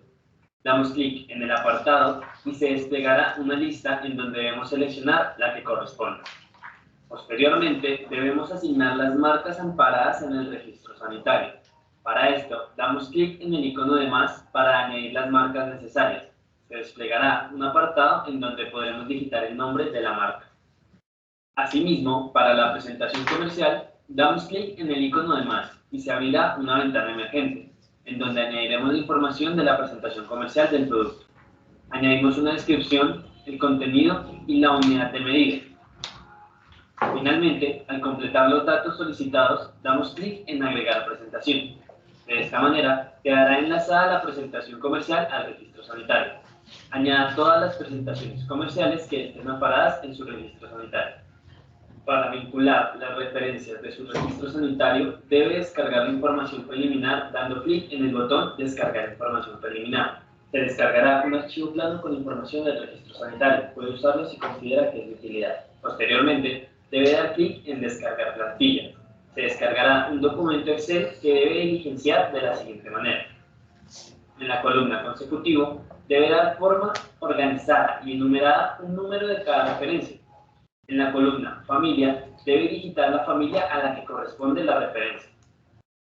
Damos clic en el apartado y se desplegará una lista en donde debemos seleccionar la que corresponda. Posteriormente, debemos asignar las marcas amparadas en el registro sanitario. Para esto, damos clic en el icono de más para añadir las marcas necesarias. Se desplegará un apartado en donde podremos digitar el nombre de la marca. Asimismo, para la presentación comercial, damos clic en el icono de más y se abrirá una ventana emergente, en donde añadiremos la información de la presentación comercial del producto. Añadimos una descripción, el contenido y la unidad de medida. Finalmente, al completar los datos solicitados, damos clic en agregar presentación. De esta manera, quedará enlazada la presentación comercial al registro sanitario. Añada todas las presentaciones comerciales que estén amparadas en su registro sanitario. Para vincular las referencias de su registro sanitario, debe descargar la información preliminar dando clic en el botón Descargar información preliminar. Se descargará un archivo plano con información del registro sanitario. Puede usarlo si considera que es de utilidad. Posteriormente, debe dar clic en Descargar plantilla. Se descargará un documento Excel que debe diligenciar de la siguiente manera. En la columna consecutivo, debe dar forma organizada y enumerada un número de cada referencia. En la columna Familia, debe digitar la familia a la que corresponde la referencia.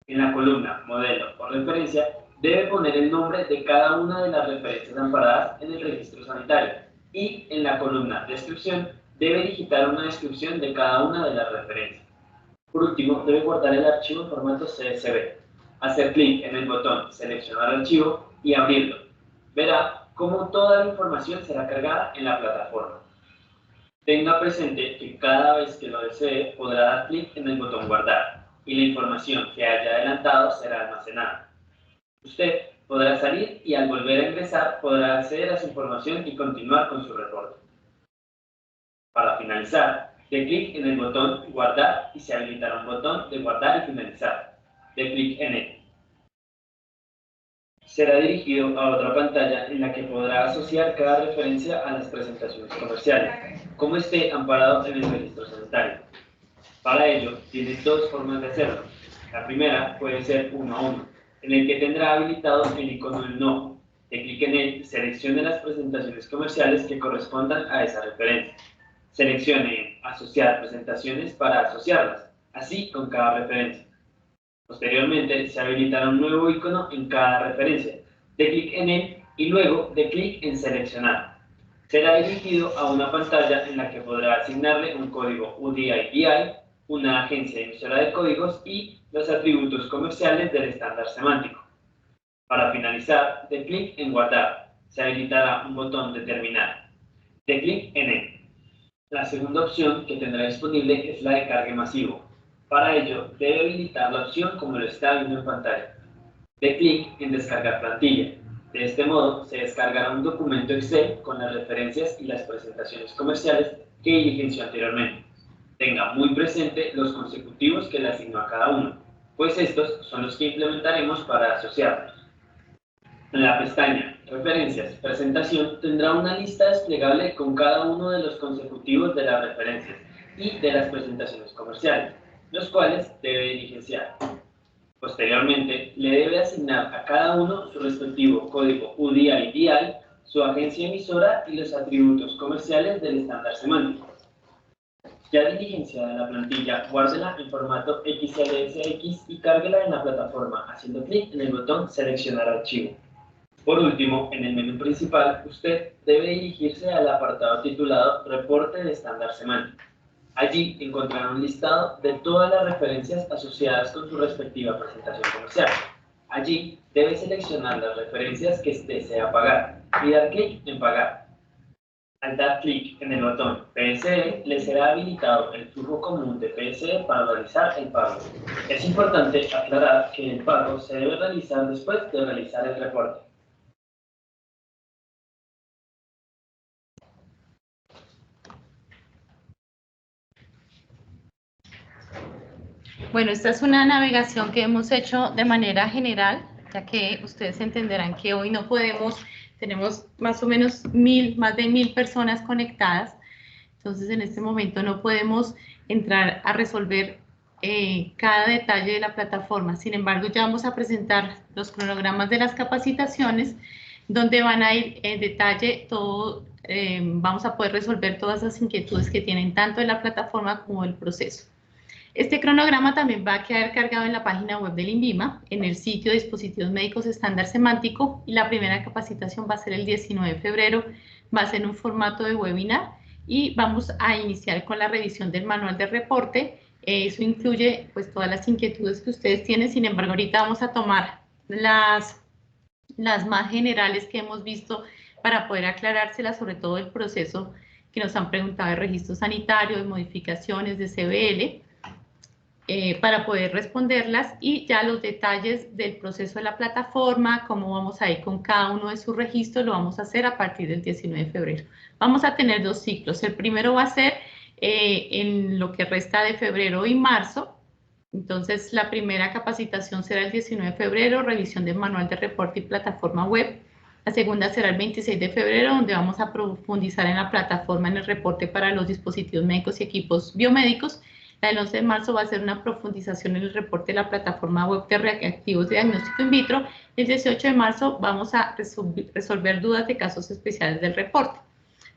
En la columna Modelo o Referencia, debe poner el nombre de cada una de las referencias amparadas en el registro sanitario. Y en la columna Descripción, debe digitar una descripción de cada una de las referencias. Por último, debe guardar el archivo en formato CSV. Hacer clic en el botón Seleccionar archivo y abrirlo. Verá cómo toda la información será cargada en la plataforma. Tenga presente que cada vez que lo desee podrá dar clic en el botón Guardar y la información que haya adelantado será almacenada. Usted podrá salir y al volver a ingresar podrá acceder a su información y continuar con su reporte. Para finalizar, dé clic en el botón Guardar y se habilitará un botón de Guardar y Finalizar. Dé clic en él. Será dirigido a otra pantalla en la que podrá asociar cada referencia a las presentaciones comerciales, como esté amparado en el registro sanitario. Para ello, tiene dos formas de hacerlo. La primera puede ser uno a uno, en el que tendrá habilitado el icono del nodo. Dé clic en él, seleccione las presentaciones comerciales que correspondan a esa referencia. Seleccione Asociar presentaciones para asociarlas, así con cada referencia. Posteriormente, se habilitará un nuevo icono en cada referencia. Dé clic en él y luego dé clic en Seleccionar. Será dirigido a una pantalla en la que podrá asignarle un código UDI-DI, una agencia emisora de códigos y los atributos comerciales del estándar semántico. Para finalizar, dé clic en Guardar. Se habilitará un botón de Terminar. Dé clic en él. La segunda opción que tendrá disponible es la de cargue masivo. Para ello, debe habilitar la opción como lo está viendo en pantalla. Dé clic en Descargar plantilla. De este modo, se descargará un documento Excel con las referencias y las presentaciones comerciales que diligenció anteriormente. Tenga muy presente los consecutivos que le asignó a cada uno, pues estos son los que implementaremos para asociarlos. En la pestaña Referencias, Presentación, tendrá una lista desplegable con cada uno de los consecutivos de las referencias y de las presentaciones comerciales, los cuales debe diligenciar. Posteriormente, le debe asignar a cada uno su respectivo código UDI-DI, su agencia emisora y los atributos comerciales del estándar semántico. Ya diligenciada la plantilla, guárdela en formato XLSX y cárguela en la plataforma haciendo clic en el botón Seleccionar archivo. Por último, en el menú principal, usted debe dirigirse al apartado titulado Reporte de estándar semántico. Allí encontrará un listado de todas las referencias asociadas con su respectiva presentación comercial. Allí debe seleccionar las referencias que desea pagar y dar clic en Pagar. Al dar clic en el botón PSE, le será habilitado el flujo común de PSE para realizar el pago. Es importante aclarar que el pago se debe realizar después de realizar el reporte.
Bueno, esta es una navegación que hemos hecho de manera general, ya que ustedes entenderán que hoy no podemos, tenemos más o menos más de 1000 personas conectadas. entonces en este momento no podemos entrar a resolver cada detalle de la plataforma. Sin embargo, ya vamos a presentar los cronogramas de las capacitaciones, donde van a ir en detalle todo, vamos a poder resolver todas las inquietudes que tienen tanto de la plataforma como del proceso. Este cronograma también va a quedar cargado en la página web del INVIMA, en el sitio de dispositivos médicos estándar semántico, y la primera capacitación va a ser el 19 de febrero, va a ser en un formato de webinar, y vamos a iniciar con la revisión del manual de reporte. Eso incluye pues todas las inquietudes que ustedes tienen. Sin embargo, ahorita vamos a tomar las más generales que hemos visto para poder aclarárselas, sobre todo el proceso que nos han preguntado de registro sanitario, de modificaciones, de CBL, para poder responderlas, y ya los detalles del proceso de la plataforma, cómo vamos a ir con cada uno de sus registros, lo vamos a hacer a partir del 19 de febrero. Vamos a tener 2 ciclos. El primero va a ser en lo que resta de febrero y marzo. Entonces, la primera capacitación será el 19 de febrero, revisión del manual de reporte y plataforma web. La segunda será el 26 de febrero, donde vamos a profundizar en la plataforma, en el reporte para los dispositivos médicos y equipos biomédicos. La del 11 de marzo va a ser una profundización en el reporte de la plataforma web de reactivos de diagnóstico in vitro. El 18 de marzo vamos a resolver dudas de casos especiales del reporte.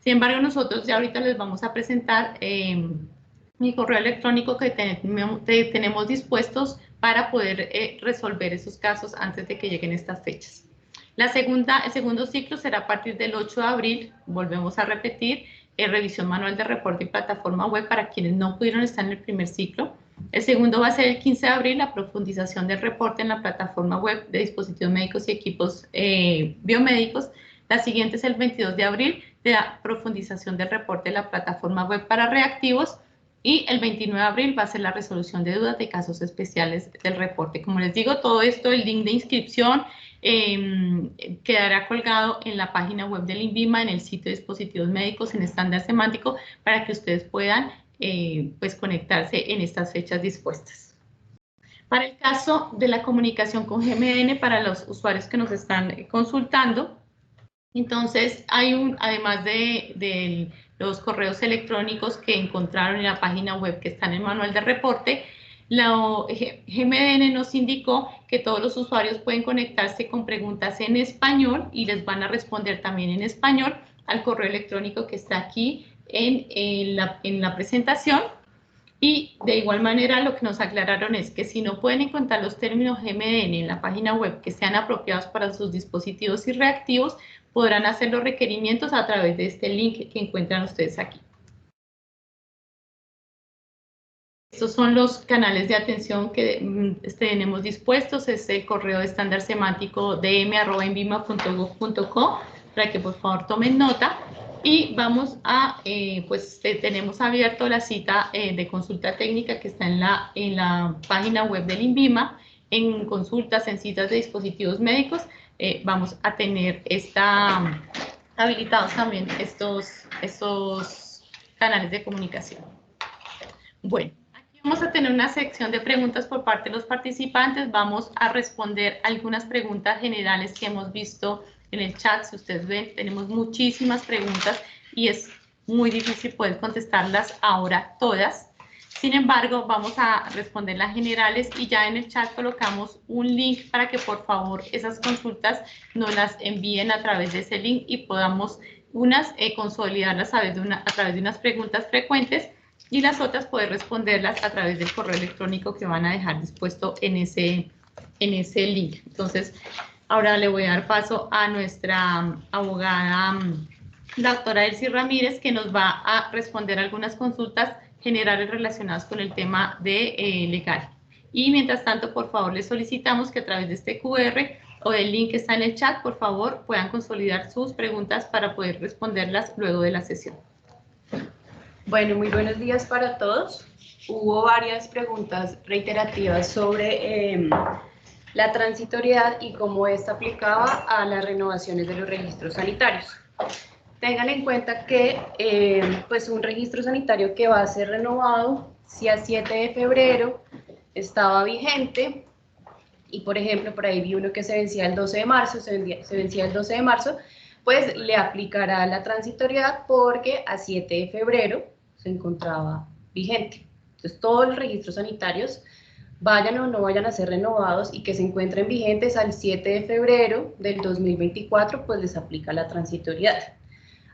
Sin embargo, nosotros ya ahorita les vamos a presentar mi correo electrónico que tenemos dispuestos para poder resolver esos casos antes de que lleguen estas fechas. El segundo ciclo será a partir del 8 de abril, volvemos a repetir, revisión manual de reporte y plataforma web para quienes no pudieron estar en el primer ciclo. El segundo va a ser el 15 de abril, la profundización del reporte en la plataforma web de dispositivos médicos y equipos biomédicos. La siguiente es el 22 de abril, de la profundización del reporte de la plataforma web para reactivos. Y el 29 de abril va a ser la resolución de dudas de casos especiales del reporte. Como les digo, todo esto, el link de inscripción quedará colgado en la página web del INVIMA, en el sitio de dispositivos médicos en estándar semántico, para que ustedes puedan pues conectarse en estas fechas dispuestas. Para el caso de la comunicación con GMDN, para los usuarios que nos están consultando, entonces hay además de los correos electrónicos que encontraron en la página web que está en el manual de reporte, la GMDN nos indicó que todos los usuarios pueden conectarse con preguntas en español y les van a responder también en español al correo electrónico que está aquí en la presentación. Y de igual manera lo que nos aclararon es que si no pueden encontrar los términos GMDN en la página web que sean apropiados para sus dispositivos y reactivos, podrán hacer los requerimientos a través de este link que encuentran ustedes aquí. Estos son los canales de atención que tenemos dispuestos. Es el correo estándar semántico dm@invima.gov.co, para que por favor tomen nota. Y vamos a, pues tenemos abierto la cita de consulta técnica que está en la página web del INVIMA, en consultas, en citas de dispositivos médicos. Vamos a tener habilitados también estos canales de comunicación. Bueno, aquí vamos a tener una sección de preguntas por parte de los participantes. Vamos a responder algunas preguntas generales que hemos visto en el chat. Si ustedes ven, tenemos muchísimas preguntas y es muy difícil poder contestarlas ahora todas. Sin embargo, vamos a responder las generales y ya en el chat colocamos un link para que por favor esas consultas nos las envíen a través de ese link y podamos consolidarlas a través de unas preguntas frecuentes, y las otras poder responderlas a través del correo electrónico que van a dejar dispuesto en ese link. Entonces, ahora le voy a dar paso a nuestra abogada, la doctora Elsie Ramírez, que nos va a responder algunas consultas generales relacionadas con el tema legal. Y mientras tanto, por favor, les solicitamos que a través de este QR o del link que está en el chat, por favor, puedan consolidar sus preguntas para poder responderlas luego de la sesión.
Bueno, muy buenos días para todos. Hubo varias preguntas reiterativas sobre la transitoriedad y cómo esta aplicaba a las renovaciones de los registros sanitarios. Tengan en cuenta que pues un registro sanitario que va a ser renovado, si a 7 de febrero estaba vigente, y por ejemplo por ahí vi uno que se vencía el 12 de marzo, pues le aplicará la transitoriedad porque a 7 de febrero se encontraba vigente. Entonces, todos los registros sanitarios, vayan o no vayan a ser renovados y que se encuentren vigentes al 7 de febrero del 2024, pues les aplica la transitoriedad.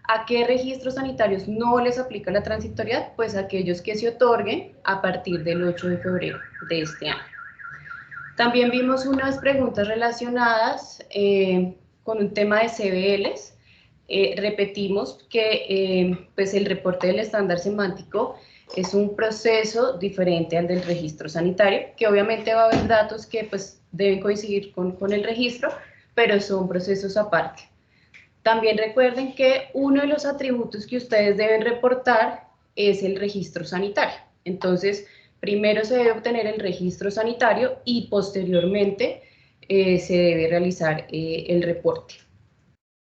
¿A qué registros sanitarios no les aplica la transitoriedad? Pues aquellos que se otorguen a partir del 8 de febrero de este año. También vimos unas preguntas relacionadas con un tema de CBLs. Repetimos que pues el reporte del estándar semántico es un proceso diferente al del registro sanitario, que obviamente va a haber datos que pues deben coincidir con el registro, pero son procesos aparte. También recuerden que uno de los atributos que ustedes deben reportar es el registro sanitario. Entonces, primero se debe obtener el registro sanitario y posteriormente se debe realizar el reporte.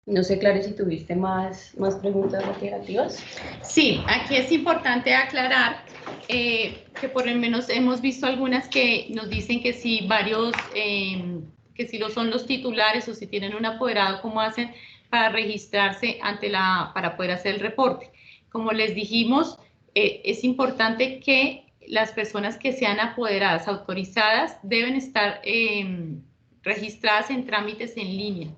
No sé, Clara, si tuviste más preguntas reiterativas.
Sí, aquí es importante aclarar que por lo menos hemos visto algunas que nos dicen que si varios, que si lo son los titulares o si tienen un apoderado, ¿cómo hacen para registrarse para poder hacer el reporte? Como les dijimos, es importante que las personas que sean apoderadas, autorizadas, deben estar registradas en trámites en línea,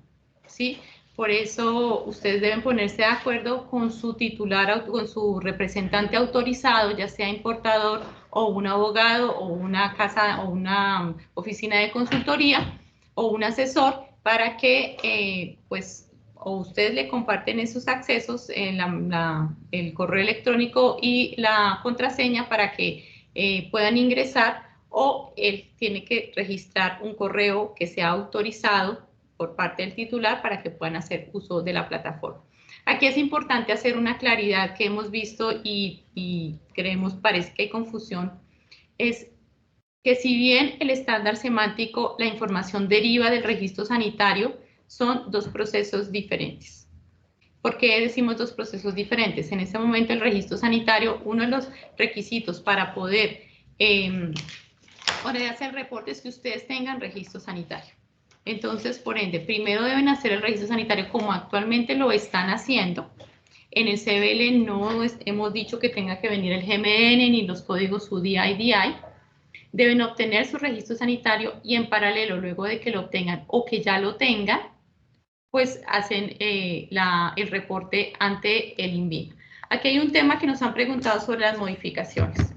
¿sí? Por eso ustedes deben ponerse de acuerdo con su titular, con su representante autorizado, ya sea importador o un abogado o una casa o una oficina de consultoría o un asesor, para que pues o ustedes le comparten esos accesos, el correo electrónico y la contraseña para que puedan ingresar, o él tiene que registrar un correo que sea autorizado por parte del titular para que puedan hacer uso de la plataforma. Aquí es importante hacer una claridad que hemos visto y creemos, parece que hay confusión, es que si bien el estándar semántico, la información deriva del registro sanitario, son dos procesos diferentes. ¿Por qué decimos dos procesos diferentes? En este momento el registro sanitario, uno de los requisitos para poder hacer reportes es que ustedes tengan registro sanitario. Entonces, por ende, primero deben hacer el registro sanitario como actualmente lo están haciendo. En el CBL no hemos dicho que tenga que venir el GMN ni los códigos UDI, IDI. Deben obtener su registro sanitario y en paralelo, luego de que lo obtengan o que ya lo tengan, pues hacen el reporte ante el INVIMA. Aquí hay un tema que nos han preguntado sobre las modificaciones.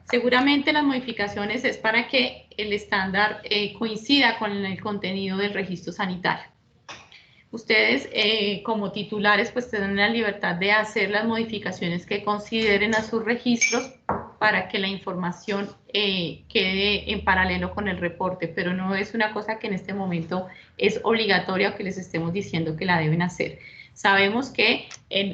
Seguramente las modificaciones es para que el estándar coincida con el contenido del registro sanitario. Ustedes como titulares pues tienen la libertad de hacer las modificaciones que consideren a sus registros para que la información quede en paralelo con el reporte, pero no es una cosa que en este momento es obligatoria o que les estemos diciendo que la deben hacer. Sabemos que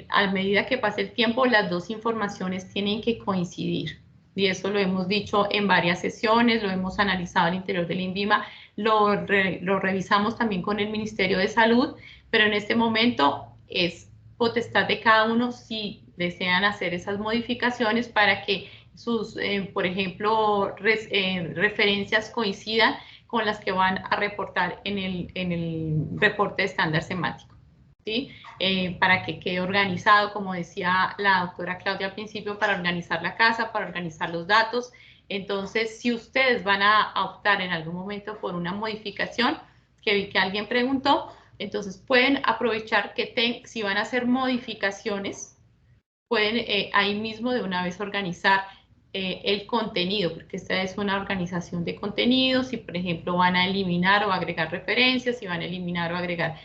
a medida que pase el tiempo las dos informaciones tienen que coincidir. Y eso lo hemos dicho en varias sesiones, lo hemos analizado al interior del INVIMA, lo revisamos también con el Ministerio de Salud, pero en este momento es potestad de cada uno si desean hacer esas modificaciones para que sus, por ejemplo, referencias coincidan con las que van a reportar en el reporte de estándar semántico. ¿Sí? Para que quede organizado, como decía la doctora Claudia al principio, para organizar la casa, para organizar los datos. Entonces, si ustedes van a optar en algún momento por una modificación, que vi que alguien preguntó, entonces pueden aprovechar que si van a hacer modificaciones, pueden ahí mismo de una vez organizar el contenido, porque esta es una organización de contenidos. Si por ejemplo van a eliminar o agregar referencias, si van a eliminar o agregar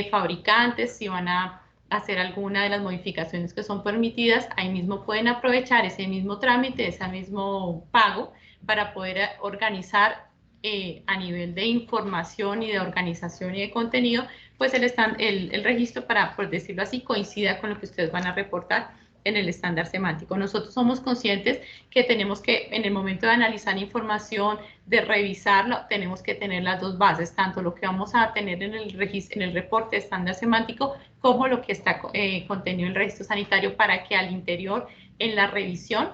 fabricantes, si van a hacer alguna de las modificaciones que son permitidas, ahí mismo pueden aprovechar ese mismo trámite, ese mismo pago para poder organizar a nivel de información y de organización y de contenido, pues el registro para, por decirlo así, coincida con lo que ustedes van a reportar en el estándar semántico. Nosotros somos conscientes que tenemos que, en el momento de analizar información, de revisarlo, tenemos que tener las dos bases, tanto lo que vamos a tener en el reporte de estándar semántico, como lo que está contenido en el registro sanitario, para que al interior, en la revisión,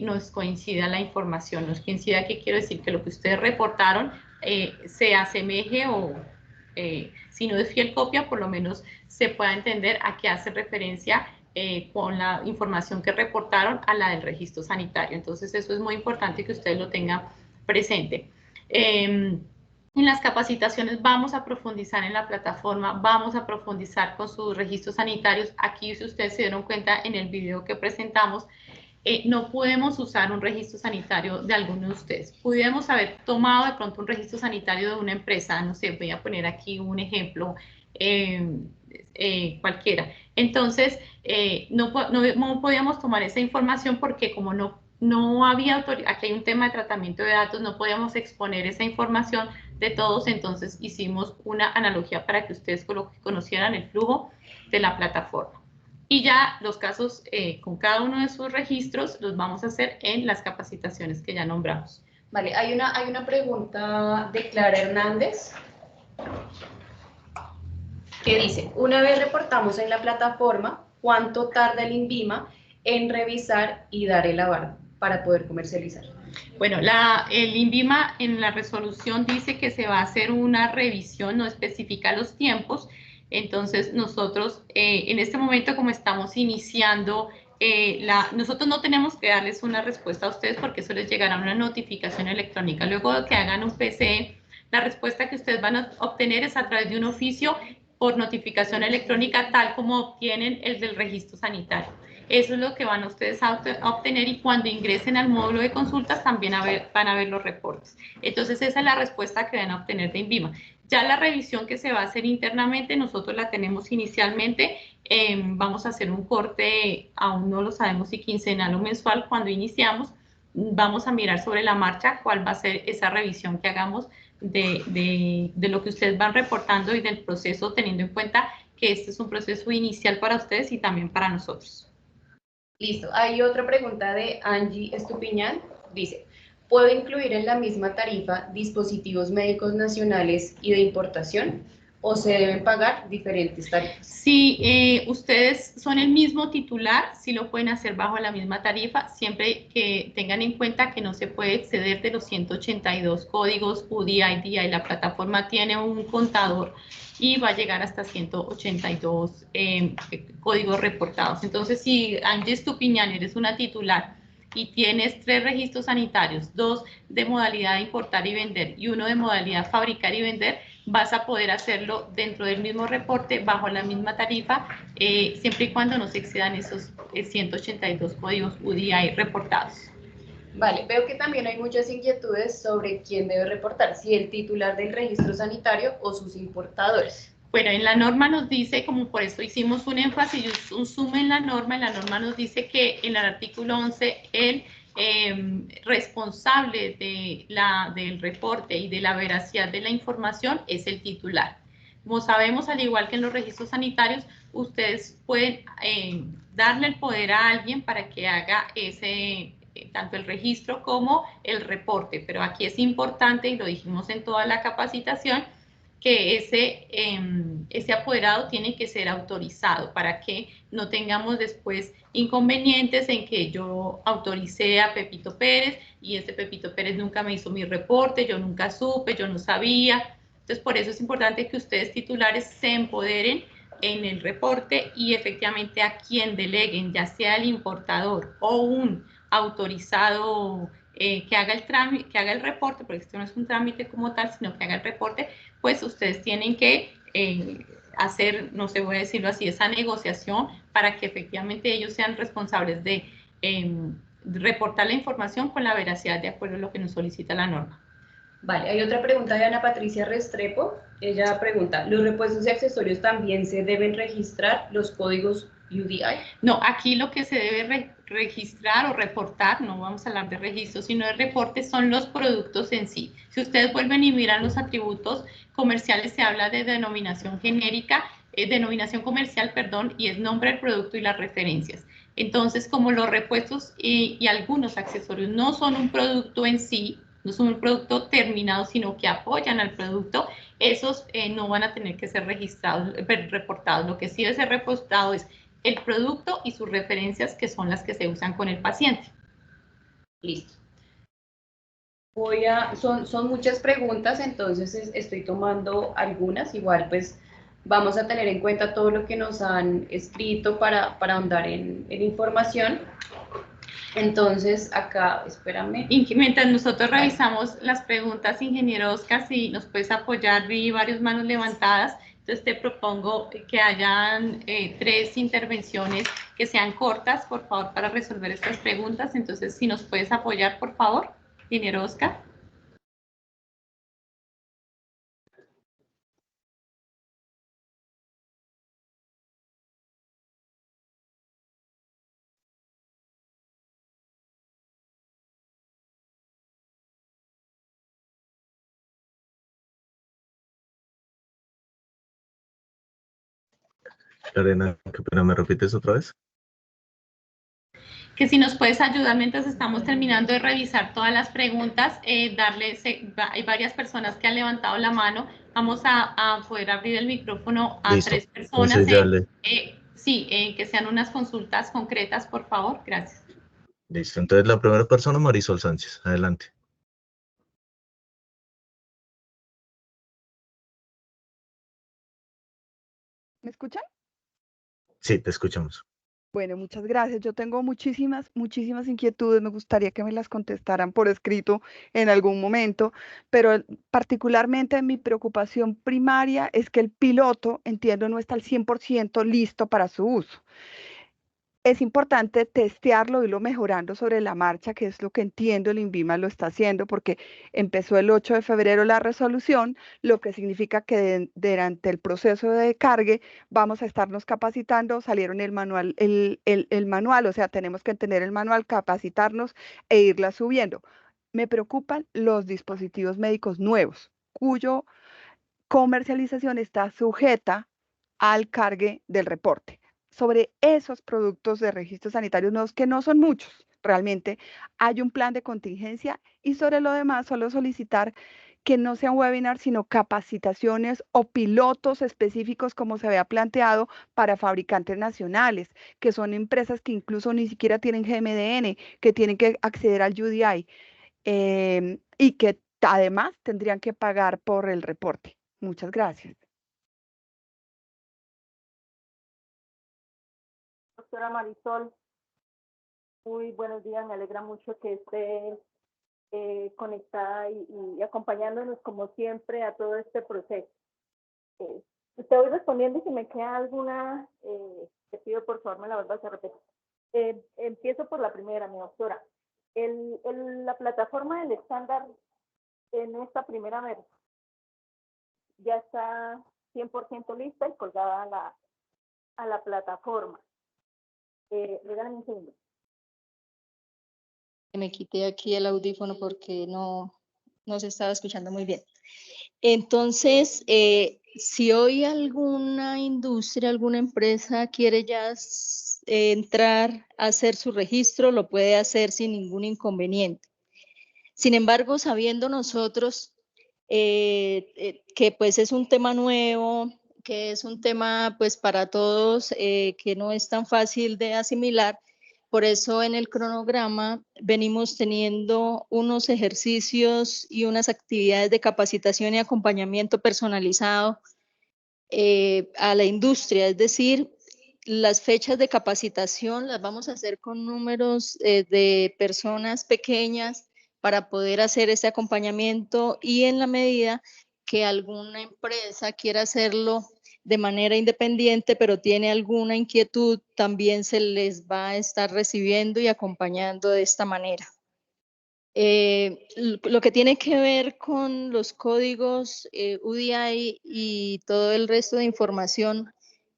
nos coincida la información, nos coincida, que quiero decir que lo que ustedes reportaron se asemeje o si no es fiel copia, por lo menos se pueda entender a qué hace referencia con la información que reportaron a la del registro sanitario. Entonces, eso es muy importante que ustedes lo tengan presente. En las capacitaciones vamos a profundizar en la plataforma, vamos a profundizar con sus registros sanitarios. Aquí, si ustedes se dieron cuenta en el video que presentamos, no podemos usar un registro sanitario de alguno de ustedes. Pudiéramos haber tomado de pronto un registro sanitario de una empresa, no sé, voy a poner aquí un ejemplo cualquiera. Entonces, no podíamos tomar esa información porque como no había autoridad, aquí hay un tema de tratamiento de datos, no podíamos exponer esa información de todos, entonces hicimos una analogía para que ustedes conocieran el flujo de la plataforma. Y ya los casos con cada uno de sus registros los vamos a hacer en las capacitaciones que ya nombramos.
Vale, hay una pregunta de Clara Hernández que dice, una vez reportamos en la plataforma, ¿cuánto tarda el INVIMA en revisar y dar el aval para poder comercializar?
Bueno, el INVIMA en la resolución dice que se va a hacer una revisión, no especifica los tiempos. Entonces, nosotros en este momento, como estamos iniciando, nosotros no tenemos que darles una respuesta a ustedes porque eso les llegará una notificación electrónica. Luego de que hagan un PCE, la respuesta que ustedes van a obtener es a través de un oficio por notificación electrónica, tal como obtienen el del registro sanitario. Eso es lo que van ustedes a obtener y cuando ingresen al módulo de consultas también van a ver los reportes. Entonces, esa es la respuesta que van a obtener de INVIMA. Ya la revisión que se va a hacer internamente, nosotros la tenemos inicialmente, vamos a hacer un corte, aún no lo sabemos si quincenal o mensual, cuando iniciamos, vamos a mirar sobre la marcha cuál va a ser esa revisión que hagamos de lo que ustedes van reportando y del proceso, teniendo en cuenta que este es un proceso inicial para ustedes y también para nosotros.
Listo. Hay otra pregunta de Angie Estupiñán. Dice, ¿puedo incluir en la misma tarifa dispositivos médicos nacionales y de importación? ¿O se deben pagar diferentes tarifas?
Si ustedes son el mismo titular, sí lo pueden hacer bajo la misma tarifa, siempre que tengan en cuenta que no se puede exceder de los 182 códigos UDI-DI. La plataforma tiene un contador y va a llegar hasta 182 códigos reportados. Entonces, si Angie Estupiñán eres una titular y tienes 3 registros sanitarios, 2 de modalidad de importar y vender y 1 de modalidad fabricar y vender, vas a poder hacerlo dentro del mismo reporte, bajo la misma tarifa, siempre y cuando no se excedan esos 182 códigos UDI reportados.
Vale, veo que también hay muchas inquietudes sobre quién debe reportar, si el titular del registro sanitario o sus importadores.
Bueno, en la norma nos dice, como por eso hicimos un énfasis y un zoom en la norma nos dice que en el artículo 11 el responsable del reporte y de la veracidad de la información es el titular. Como sabemos, al igual que en los registros sanitarios, ustedes pueden darle el poder a alguien para que haga tanto el registro como el reporte, pero aquí es importante, y lo dijimos en toda la capacitación, que ese apoderado tiene que ser autorizado para que no tengamos después inconvenientes en que yo autoricé a Pepito Pérez y ese Pepito Pérez nunca me hizo mi reporte, yo nunca supe, yo no sabía. Entonces, por eso es importante que ustedes titulares se empoderen en el reporte y efectivamente a quien deleguen, ya sea el importador o un autorizado que haga el trámite, que haga el reporte, porque esto no es un trámite como tal, sino que haga el reporte, pues ustedes tienen que hacer, no sé, voy a decirlo así, esa negociación para que efectivamente ellos sean responsables de reportar la información con la veracidad de acuerdo a lo que nos solicita la norma.
Vale, hay otra pregunta de Ana Patricia Restrepo. Ella pregunta, ¿los repuestos y accesorios también se deben registrar los códigos UDI?
No, aquí lo que se debe registrar o reportar, no vamos a hablar de registro, sino de reporte, son los productos en sí. Si ustedes vuelven y miran los atributos comerciales, se habla de denominación genérica, denominación comercial, perdón, y es nombre del producto y las referencias. Entonces, como los repuestos y algunos accesorios no son un producto en sí, no son un producto terminado, sino que apoyan al producto, esos no van a tener que ser registrados, reportados. Lo que sí debe ser reportado es el producto y sus referencias, que son las que se usan con el paciente.
Listo. Son muchas preguntas, entonces estoy tomando algunas. Igual, pues, Vamos a tener en cuenta todo lo que nos han escrito para ahondar en información. Entonces, acá, espérame.
Y mientras nosotros revisamos las preguntas, ingeniero Oscar, si nos puedes apoyar, vi varias manos levantadas, entonces te propongo que hayan 3 intervenciones que sean cortas, por favor, para resolver estas preguntas. Entonces, si nos puedes apoyar, por favor, ingeniero Oscar.
Lorena, qué pena, ¿me repites otra vez?
Que si nos puedes ayudar mientras estamos terminando de revisar todas las preguntas, hay varias personas que han levantado la mano, vamos a poder abrir el micrófono a
Listo.
3 personas.
Entonces ya
que sean unas consultas concretas, por favor, gracias.
Listo, entonces la primera persona, Marisol Sánchez, adelante.
¿Me escuchan?
Sí, te escuchamos.
Bueno, muchas gracias. Yo tengo muchísimas inquietudes. Me gustaría que me las contestaran por escrito en algún momento, pero particularmente mi preocupación primaria es que el piloto, entiendo, no está al 100% listo para su uso. Es importante testearlo, irlo mejorando sobre la marcha, que es lo que entiendo el INVIMA lo está haciendo, porque empezó el 8 de febrero la resolución, lo que significa que durante el proceso de cargue vamos a estarnos capacitando. Salieron el manual, el manual, o sea, tenemos que tener el manual, capacitarnos e irla subiendo. Me preocupan los dispositivos médicos nuevos, cuyo comercialización está sujeta al cargue del reporte. Sobre esos productos de registros sanitarios nuevos, que no son muchos, realmente hay un plan de contingencia, y sobre lo demás solo solicitar que no sean webinars, sino capacitaciones o pilotos específicos como se había planteado para fabricantes nacionales, que son empresas que incluso ni siquiera tienen GMDN, que tienen que acceder al UDI y que además tendrían que pagar por el reporte. Muchas gracias.
Doctora Marisol, muy buenos días. Me alegra mucho que esté conectada y acompañándonos como siempre a todo este proceso. Te voy respondiendo y si me queda alguna, te pido por favor me la vuelvas a repetir. Empiezo por la primera, mi doctora. La plataforma del estándar en esta primera versión ya está 100% lista y colgada a la plataforma. Regálame un segundo. Me quité aquí el audífono porque no se estaba escuchando muy bien. Entonces, si hoy alguna industria, alguna empresa quiere ya entrar a hacer su registro, lo puede hacer sin ningún inconveniente. Sin embargo, sabiendo nosotros que pues es un tema nuevo, que es un tema pues para todos que no es tan fácil de asimilar, por eso en el cronograma venimos teniendo unos ejercicios y unas actividades de capacitación y acompañamiento personalizado a la industria, es decir, las fechas de capacitación las vamos a hacer con números de personas pequeñas para poder hacer este acompañamiento, y en la medida que alguna empresa quiera hacerlo de manera independiente, pero tiene alguna inquietud, también se les va a estar recibiendo y acompañando de esta manera. Lo que tiene que ver con los códigos UDI y todo el resto de información,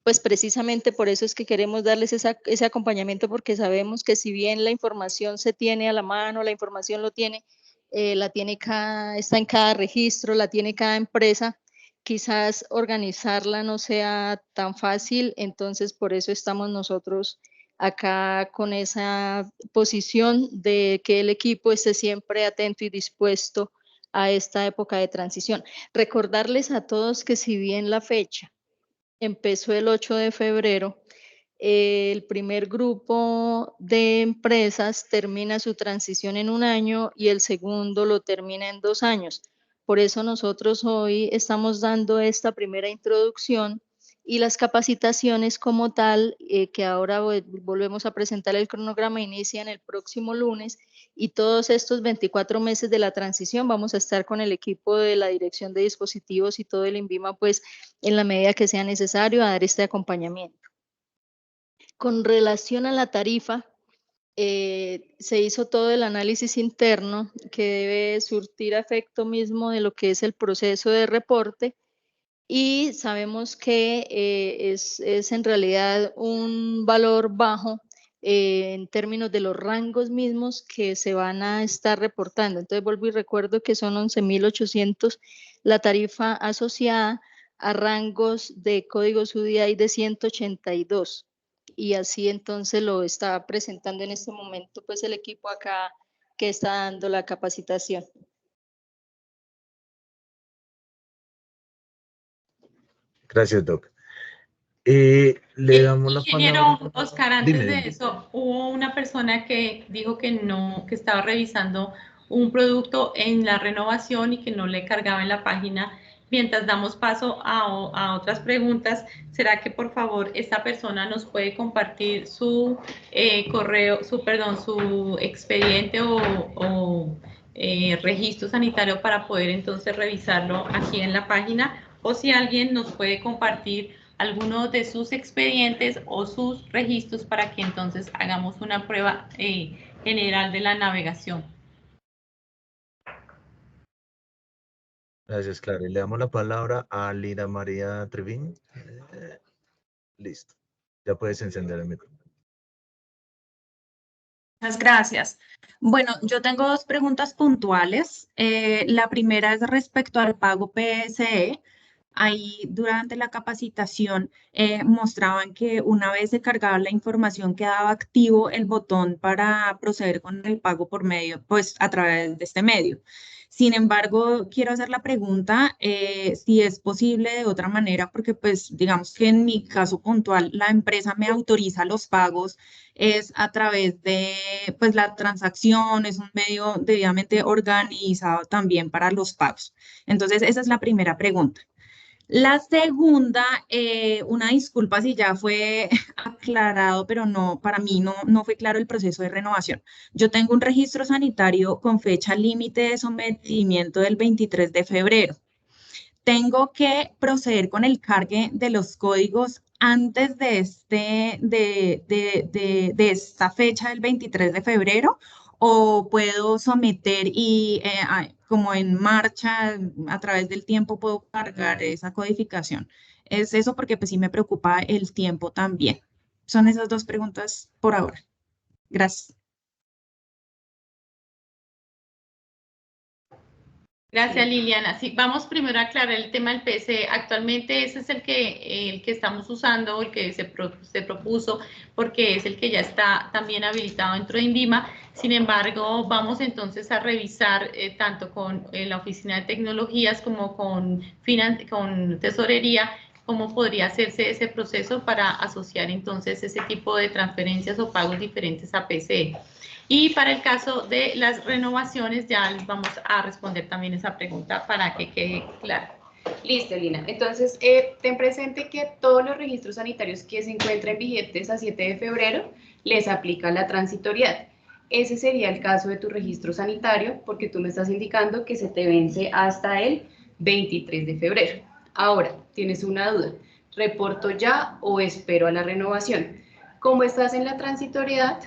pues precisamente por eso es que queremos darles ese acompañamiento, porque sabemos que si bien la información se tiene a la mano, la información lo tiene, está en cada registro, la tiene cada empresa, quizás organizarla no sea tan fácil. Entonces por eso estamos nosotros acá con esa posición de que el equipo esté siempre atento y dispuesto a esta época de transición. Recordarles a todos que si bien la fecha empezó el 8 de febrero, el primer grupo de empresas termina su transición en 1 año y el segundo lo termina en 2 años. Por eso nosotros hoy estamos dando esta primera introducción y las capacitaciones como tal, que ahora volvemos a presentar el cronograma, inician el próximo lunes, y todos estos 24 meses de la transición vamos a estar con el equipo de la Dirección de Dispositivos y todo el INVIMA, pues en la medida que sea necesario, a dar este acompañamiento. Con relación a la tarifa, se hizo todo el análisis interno que debe surtir a efecto mismo de lo que es el proceso de reporte, y sabemos que es en realidad un valor bajo en términos de los rangos mismos que se van a estar reportando. Entonces vuelvo y recuerdo que son 11.800 la tarifa asociada a rangos de códigos UDI de 182. Y así entonces lo está presentando en este momento pues el equipo acá que está dando la capacitación.
Gracias, Doc. Le damos la
Ingeniero
palabra.
Oscar, antes de
Dime.
eso, hubo una persona que dijo que no, que estaba revisando un producto en la renovación y que no le cargaba en la página. Mientras damos paso a otras preguntas, ¿será que por favor esta persona nos puede compartir su correo, su expediente o registro sanitario para poder entonces revisarlo aquí en la página? O si alguien nos puede compartir alguno de sus expedientes o sus registros para que entonces hagamos una prueba general de la navegación.
Gracias, Clara. Le damos la palabra a Lina María Trevín. Listo. Ya puedes encender el micrófono.
Muchas gracias. Bueno, yo tengo dos preguntas puntuales. La primera es respecto al pago PSE. Ahí durante la capacitación mostraban que una vez se cargaba la información quedaba activo el botón para proceder con el pago por medio, pues a través de este medio. Sin embargo, quiero hacer la pregunta si es posible de otra manera, porque pues digamos que en mi caso puntual la empresa me autoriza los pagos es a través de pues la transacción, es un medio debidamente organizado también para los pagos. Entonces, esa es la primera pregunta. La segunda, una disculpa si ya fue aclarado, pero no, para mí no fue claro el proceso de renovación. Yo tengo un registro sanitario con fecha límite de sometimiento del 23 de febrero. Tengo que proceder con el cargue de los códigos antes de esta fecha del 23 de febrero, o puedo someter y como en marcha a través del tiempo puedo cargar esa codificación. Es eso porque pues sí me preocupa el tiempo también. Son esas dos preguntas por ahora. Gracias.
Gracias, Liliana. Sí, vamos primero a aclarar el tema del PSE. Actualmente ese es el que estamos usando, el que se propuso, porque es el que ya está también habilitado dentro de INVIMA. Sin embargo, vamos entonces a revisar tanto con la Oficina de Tecnologías como con Tesorería, cómo podría hacerse ese proceso para asociar entonces ese tipo de transferencias o pagos diferentes a PSE. Y para el caso de las renovaciones, ya les vamos a responder también esa pregunta para que quede claro.
Listo, Lina. Entonces, ten presente que todos los registros sanitarios que se encuentren vigentes a 7 de febrero les aplica la transitoriedad. Ese sería el caso de tu registro sanitario, porque tú me estás indicando que se te vence hasta el 23 de febrero. Ahora, tienes una duda. ¿Reporto ya o espero a la renovación? Como estás en la transitoriedad,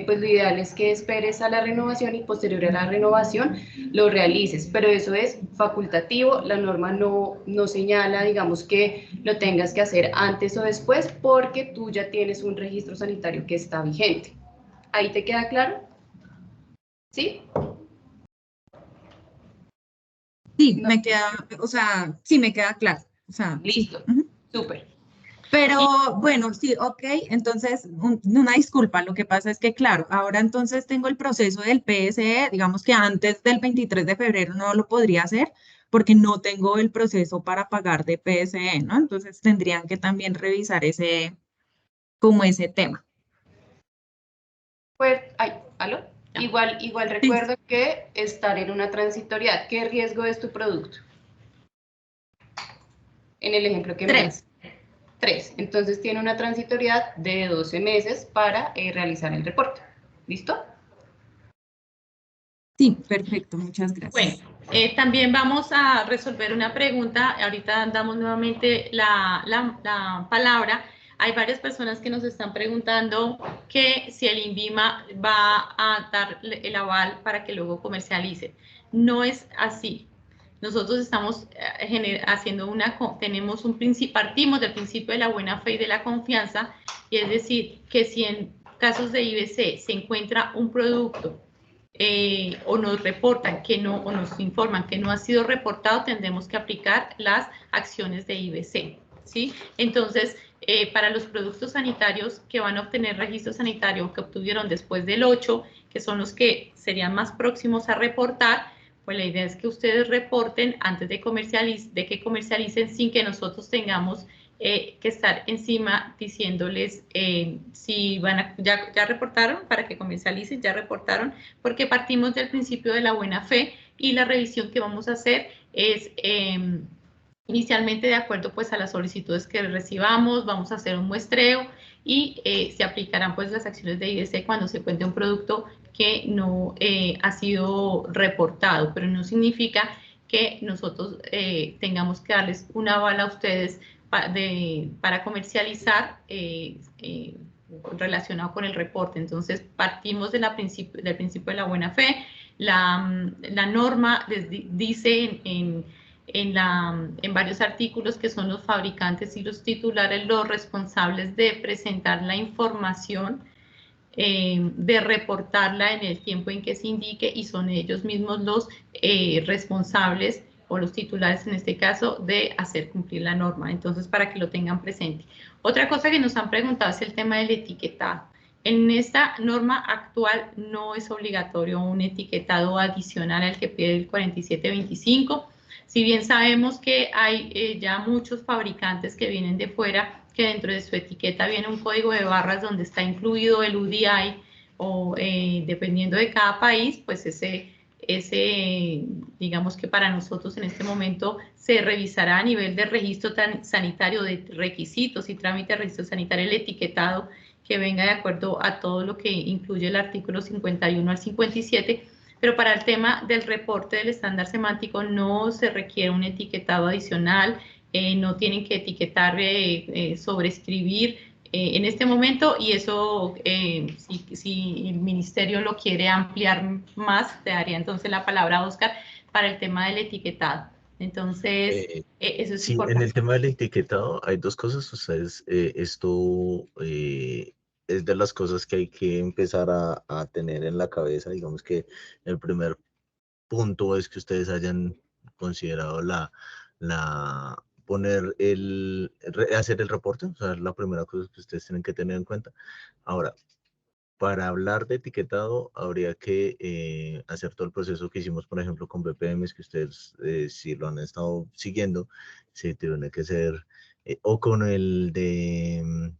pues lo ideal es que esperes a la renovación y posterior a la renovación lo realices, pero eso es facultativo, la norma no señala, digamos, que lo tengas que hacer antes o después porque tú ya tienes un registro sanitario que está vigente. ¿Ahí te queda claro? ¿Sí?
Sí, me queda, o sea, sí me queda claro. O sea,
listo,
sí.
Súper.
Pero bueno, sí, ok, entonces una disculpa, lo que pasa es que claro, ahora entonces tengo el proceso del PSE, digamos que antes del 23 de febrero no lo podría hacer porque no tengo el proceso para pagar de PSE, ¿no? Entonces tendrían que también revisar como ese tema.
Pues, ¿aló? Igual recuerda que estar en una transitoriedad, ¿qué riesgo es tu producto? En el ejemplo que me das. 3. Entonces tiene una transitoriedad de 12 meses para realizar el reporte. ¿Listo?
Sí, perfecto, muchas gracias.
Bueno, también vamos a resolver una pregunta. Ahorita damos nuevamente la palabra. Hay varias personas que nos están preguntando que si el INVIMA va a dar el aval para que luego comercialice. No es así. Nosotros estamos haciendo partimos del principio de la buena fe y de la confianza, y es decir, que si en casos de IBC se encuentra un producto o nos reportan que no, o nos informan que no ha sido reportado, tendremos que aplicar las acciones de IBC, ¿sí? Entonces, para los productos sanitarios que van a obtener registro sanitario, que obtuvieron después del 8, que son los que serían más próximos a reportar, pues la idea es que ustedes reporten antes de que comercialicen, sin que nosotros tengamos que estar encima diciéndoles si ya reportaron para que comercialicen, ya reportaron, porque partimos del principio de la buena fe, y la revisión que vamos a hacer es inicialmente de acuerdo pues a las solicitudes que recibamos, vamos a hacer un muestreo y se aplicarán pues las acciones de IBC cuando se encuentre un producto que no ha sido reportado, pero no significa que nosotros tengamos que darles un aval a ustedes para comercializar relacionado con el reporte. Entonces partimos del principio de la buena fe. La norma les dice en varios artículos que son los fabricantes y los titulares los responsables de presentar la información, de reportarla en el tiempo en que se indique, y son ellos mismos los responsables o los titulares en este caso de hacer cumplir la norma. Entonces, para que lo tengan presente. Otra cosa que nos han preguntado es el tema del etiquetado. En esta norma actual no es obligatorio un etiquetado adicional al que pide el 4725. Si bien sabemos que hay ya muchos fabricantes que vienen de fuera, que dentro de su etiqueta viene un código de barras donde está incluido el UDI, o dependiendo de cada país, pues ese digamos que para nosotros en este momento se revisará a nivel de registro sanitario, de requisitos y trámite de registro sanitario, el etiquetado que venga de acuerdo a todo lo que incluye el artículo 51 al 57, pero para el tema del reporte del estándar semántico no se requiere un etiquetado adicional, no tienen que etiquetar, sobreescribir en este momento, y eso, si el ministerio lo quiere ampliar más, te daría entonces la palabra a Oscar para el tema del etiquetado. Entonces, eso es
Sí, en
importante.
el tema del etiquetado hay dos cosas. Ustedes, esto es de las cosas que hay que empezar a tener en la cabeza. Digamos que el primer punto es que ustedes hayan considerado hacer el reporte. O sea, es la primera cosa que ustedes tienen que tener en cuenta. Ahora, para hablar de etiquetado, habría que hacer todo el proceso que hicimos, por ejemplo, con BPMs, que ustedes, si lo han estado siguiendo, se tiene que hacer, o con el de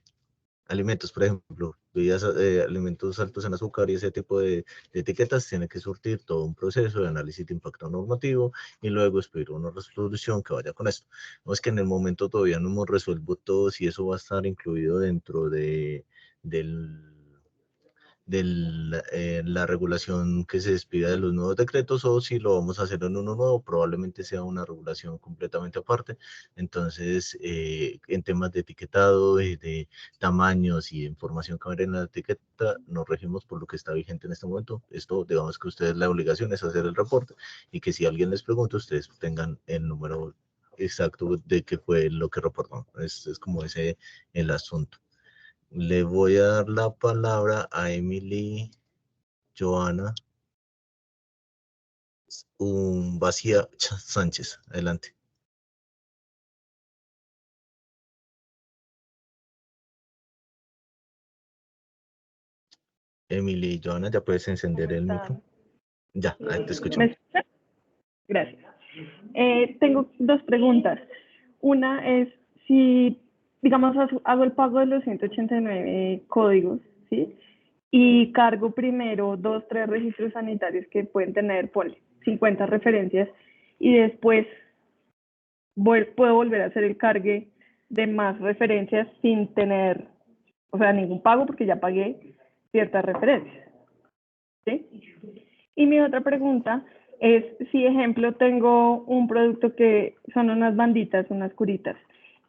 alimentos, por ejemplo, bebidas, alimentos altos en azúcar y ese tipo de etiquetas, tiene que surtir todo un proceso de análisis de impacto normativo y luego expedir una resolución que vaya con esto. No es que en el momento todavía no hemos resuelto todo si eso va a estar incluido dentro de la regulación que se despida de los nuevos decretos, o si lo vamos a hacer en uno nuevo, probablemente sea una regulación completamente aparte. Entonces, en temas de etiquetado, de tamaños y de información que va a haber en la etiqueta, nos regimos por lo que está vigente en este momento. Esto, digamos que ustedes, la obligación es hacer el reporte, y que si alguien les pregunta, ustedes tengan el número exacto de qué fue lo que reportaron. Es como ese el asunto. Le voy a dar la palabra a Emily Joana Vacía Sánchez. Adelante. Emily Joana, ya puedes encender el micro. Ya, ahí te escucho.
¿Me escuchas? Gracias. Tengo dos preguntas. Una es si, digamos, hago el pago de los 189 códigos, ¿sí? Y cargo primero 2, 3 registros sanitarios que pueden tener, ponle, 50 referencias, y después puedo volver a hacer el cargue de más referencias sin tener, o sea, ningún pago porque ya pagué ciertas referencias. ¿Sí? Y mi otra pregunta es si, ejemplo, tengo un producto que son unas banditas, unas curitas,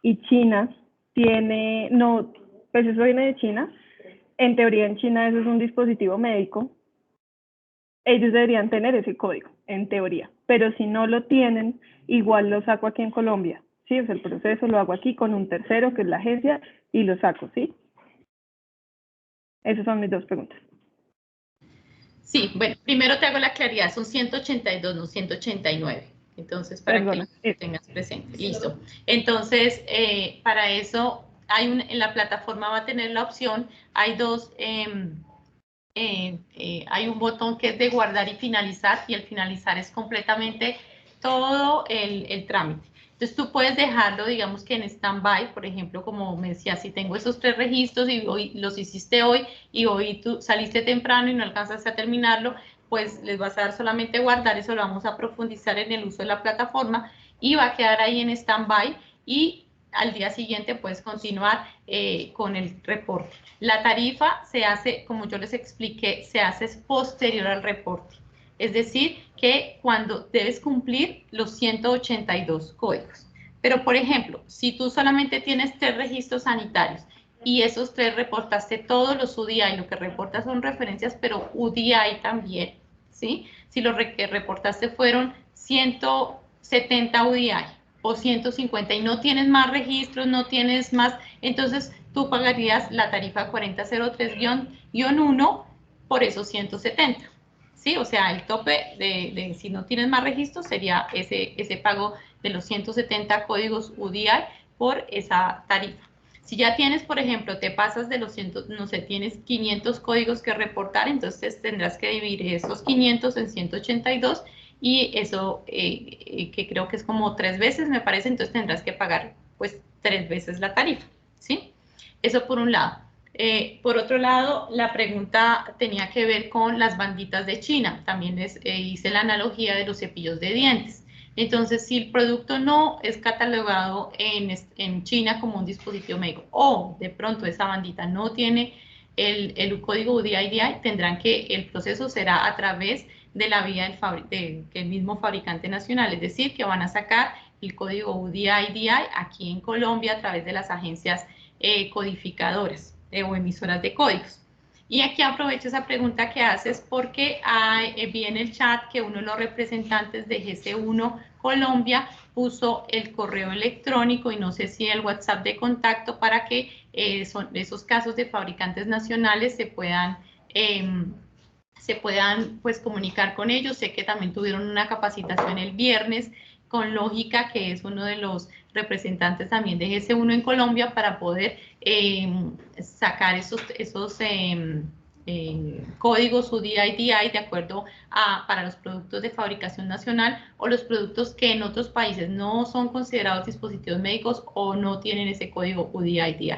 y China tiene, no, pues eso viene de China, en teoría en China eso es un dispositivo médico, ellos deberían tener ese código, en teoría, pero si no lo tienen, igual lo saco aquí en Colombia, ¿sí? O sea, el proceso lo hago aquí con un tercero, que es la agencia, y lo saco, ¿sí? Esas son mis dos preguntas.
Sí, bueno, primero te hago la claridad, son 182, no 189. Entonces, para
Perdona.
que lo tengas presente. Listo. Entonces, para eso, en la plataforma va a tener la opción, hay dos, hay un botón que es de guardar y finalizar, y el finalizar es completamente todo el trámite. Entonces tú puedes dejarlo, digamos que en stand-by, por ejemplo, como me decía, si tengo esos 3 registros y hoy los hiciste hoy y hoy tú saliste temprano y no alcanzaste a terminarlo, pues les vas a dar solamente guardar, eso lo vamos a profundizar en el uso de la plataforma y va a quedar ahí en stand-by y al día siguiente puedes continuar con el reporte. La tarifa se hace, como yo les expliqué, se hace posterior al reporte. Es decir, que cuando debes cumplir los 182 códigos. Pero, por ejemplo, si tú solamente tienes 3 registros sanitarios y esos 3 reportaste todos los UDI, lo que reportas son referencias, pero UDI también, ¿sí? Si lo que reportaste fueron 170 UDI o 150 y no tienes más registros, no tienes más, entonces tú pagarías la tarifa 4003-1 por esos 170. ¿Sí? O sea, el tope de si no tienes más registros sería ese pago de los 170 códigos UDI por esa tarifa. Si ya tienes, por ejemplo, te pasas de los 100, no sé, tienes 500 códigos que reportar, entonces tendrás que dividir esos 500 en 182 y eso que creo que es como 3 veces, me parece, entonces tendrás que pagar pues 3 veces la tarifa, ¿sí? Eso por un lado. Por otro lado, la pregunta tenía que ver con las banditas de China. También hice la analogía de los cepillos de dientes. Entonces, si el producto no es catalogado en China como un dispositivo médico o de pronto esa bandita no tiene el código UDI-IDI, tendrán que el proceso será a través de la vía del mismo fabricante nacional, es decir, que van a sacar el código UDI-IDI aquí en Colombia a través de las agencias codificadoras o emisoras de códigos. Y aquí aprovecho esa pregunta que haces porque vi en el chat que uno de los representantes de GC1 Colombia puso el correo electrónico y no sé si el WhatsApp de contacto para que son esos casos de fabricantes nacionales se puedan pues comunicar con ellos. Sé que también tuvieron una capacitación el viernes con Lógica, que es uno de los representantes también de GC1 en Colombia, para poder sacar esos códigos UDI-IDI de acuerdo para los productos de fabricación nacional o los productos que en otros países no son considerados dispositivos médicos o no tienen ese código UDI-IDI.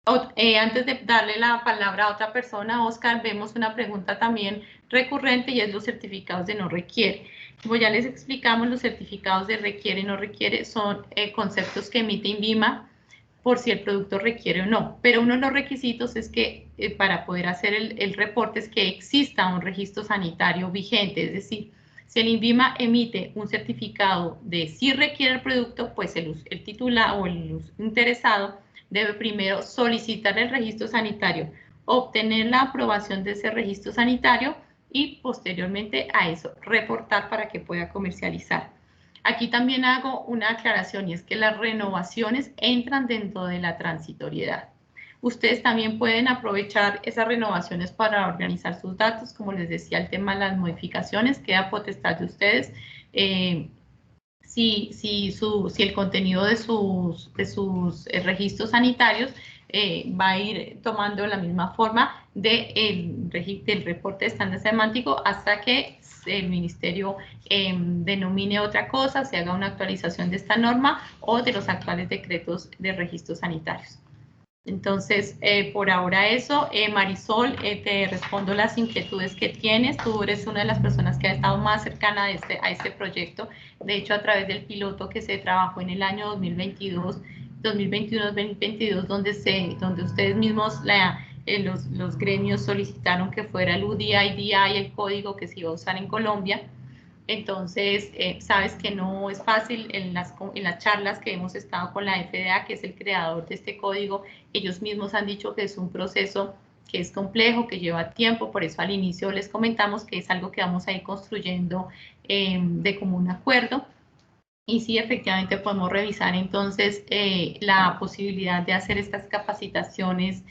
Antes de darle la palabra a otra persona, Oscar, vemos una pregunta también recurrente y es los certificados de no requiere. Como ya les explicamos, los certificados de requiere y no requiere son conceptos que emite INVIMA por si el producto requiere o no. Pero uno de los requisitos es que para poder hacer el reporte es que exista un registro sanitario vigente, es decir, si el INVIMA emite un certificado de si requiere el producto, pues el titular o el interesado debe primero solicitar el registro sanitario, obtener la aprobación de ese registro sanitario y posteriormente a eso reportar para que pueda comercializar. Aquí también hago una aclaración y es que las renovaciones entran dentro de la transitoriedad. Ustedes también pueden aprovechar esas renovaciones para organizar sus datos, como les decía, el tema de las modificaciones queda potestad de ustedes. Si el contenido de sus registros sanitarios va a ir tomando la misma forma del reporte de estándar semántico hasta que el ministerio denomine otra cosa, se haga una actualización de esta norma o de los actuales decretos de registros sanitarios. Entonces, por ahora eso. Marisol, te respondo las inquietudes que tienes. Tú eres una de las personas que ha estado más cercana a este proyecto. De hecho, a través del piloto que se trabajó en el año 2021-2022, donde ustedes mismos, los gremios solicitaron que fuera el UDI-IDI el código que se iba a usar en Colombia. Entonces, sabes que no es fácil en las charlas que hemos estado con la FDA, que es el creador de este código. Ellos mismos han dicho que es un proceso que es complejo, que lleva tiempo, por eso al inicio les comentamos que es algo que vamos a ir construyendo de común acuerdo. Y sí, efectivamente podemos revisar entonces la posibilidad de hacer estas capacitaciones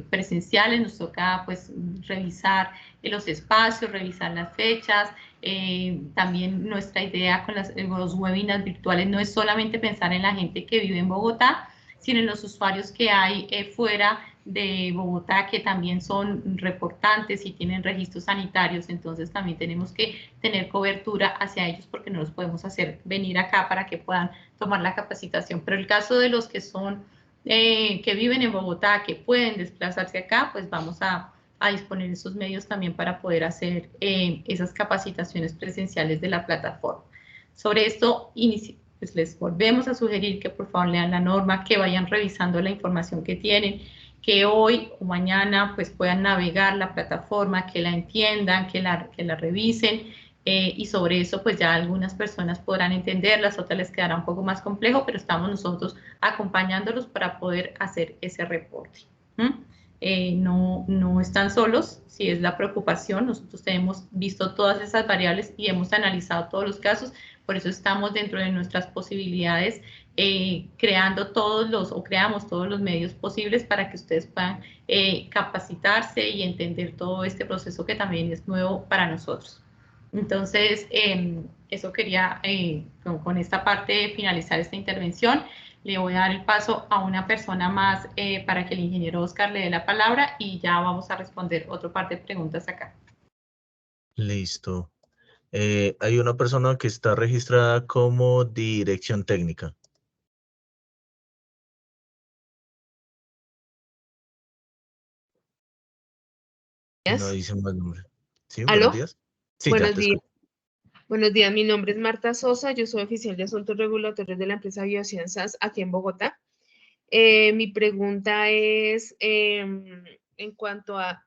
presenciales. Nos toca pues revisar los espacios, revisar las fechas. También nuestra idea con los webinars virtuales no es solamente pensar en la gente que vive en Bogotá, sino en los usuarios que hay fuera de Bogotá, que también son reportantes y tienen registros sanitarios. Entonces también tenemos que tener cobertura hacia ellos, porque no los podemos hacer venir acá para que puedan tomar la capacitación. Pero el caso de los que son que viven en Bogotá, que pueden desplazarse acá, pues vamos a disponer esos medios también para poder hacer esas capacitaciones presenciales de la plataforma. Sobre esto, pues les volvemos a sugerir que por favor lean la norma, que vayan revisando la información que tienen, que hoy o mañana pues puedan navegar la plataforma, que la entiendan, que la revisen, y sobre eso pues ya algunas personas podrán entenderlas, otras les quedará un poco más complejo, pero estamos nosotros acompañándolos para poder hacer ese reporte. No están solos, si es la preocupación. Nosotros hemos visto todas esas variables y hemos analizado todos los casos, por eso estamos dentro de nuestras posibilidades creamos todos los medios posibles para que ustedes puedan capacitarse y entender todo este proceso que también es nuevo para nosotros. Entonces, eso quería con esta parte finalizar esta intervención. Le voy a dar el paso a una persona más para que el ingeniero Oscar le dé la palabra y ya vamos a responder otra parte de preguntas acá.
Listo. Hay una persona que está registrada como dirección técnica. No dice más nombre. ¿Sí?
¿Aló?
Buenos días. Sí,
Buenos
ya te
días.
escucho.
Buenos días, mi nombre es Marta Sosa, yo soy oficial de Asuntos Regulatorios de la empresa Biociencias aquí en Bogotá. Mi pregunta es en cuanto a,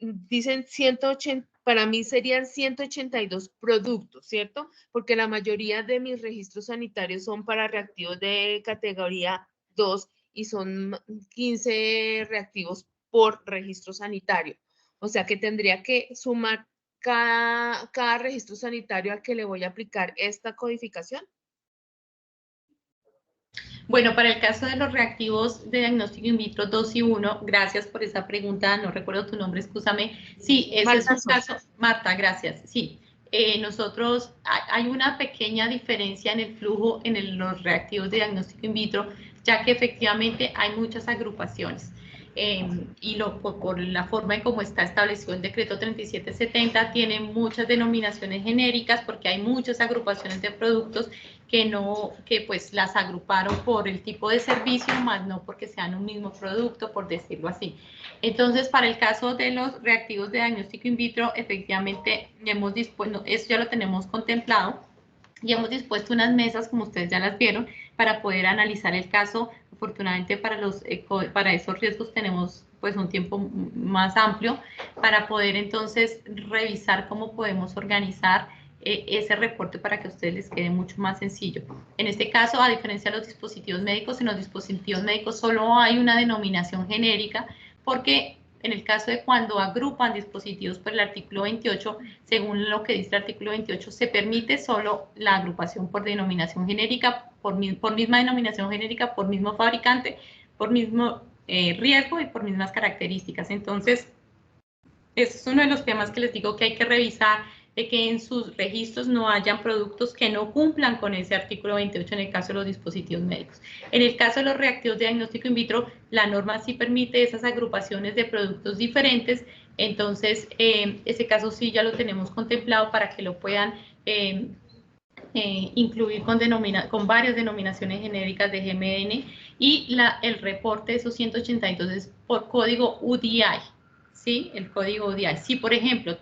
dicen 180, para mí serían 182 productos, ¿cierto? Porque la mayoría de mis registros sanitarios son para reactivos de categoría 2 y son 15 reactivos por registro sanitario. O sea que tendría que sumar cada registro sanitario al que le voy a aplicar esta codificación.
Bueno, para el caso de los reactivos de diagnóstico in vitro 2 y 1, gracias por esa pregunta, no recuerdo tu nombre, escúchame. Sí, ese es un caso, Marta, gracias, sí. Nosotros, hay una pequeña diferencia en el flujo en los reactivos de diagnóstico in vitro, ya que efectivamente hay muchas agrupaciones. Y por la forma en cómo está establecido el decreto 3770, tiene muchas denominaciones genéricas porque hay muchas agrupaciones de productos que pues las agruparon por el tipo de servicio, más no porque sean un mismo producto, por decirlo así. Entonces, para el caso de los reactivos de diagnóstico in vitro, efectivamente hemos dispuesto, eso ya lo tenemos contemplado, y hemos dispuesto unas mesas, como ustedes ya las vieron, para poder analizar el caso. Afortunadamente para esos riesgos tenemos pues un tiempo más amplio para poder entonces revisar cómo podemos organizar ese reporte para que a ustedes les quede mucho más sencillo. En este caso, a diferencia de los dispositivos médicos, en los dispositivos médicos solo hay una denominación genérica, porque en el caso de cuando agrupan dispositivos por el artículo 28, según lo que dice el artículo 28, se permite solo la agrupación por denominación genérica, por misma denominación genérica, por mismo fabricante, por mismo riesgo y por mismas características. Entonces, ese es uno de los temas que les digo que hay que revisar, de que en sus registros no hayan productos que no cumplan con ese artículo 28 en el caso de los dispositivos médicos. En el caso de los reactivos de diagnóstico in vitro, la norma sí permite esas agrupaciones de productos diferentes, entonces ese caso sí ya lo tenemos contemplado para que lo puedan incluir con varias denominaciones genéricas de GMN, y el reporte de esos 182 es por código UDI, ¿sí? El código UDI. Si, por ejemplo,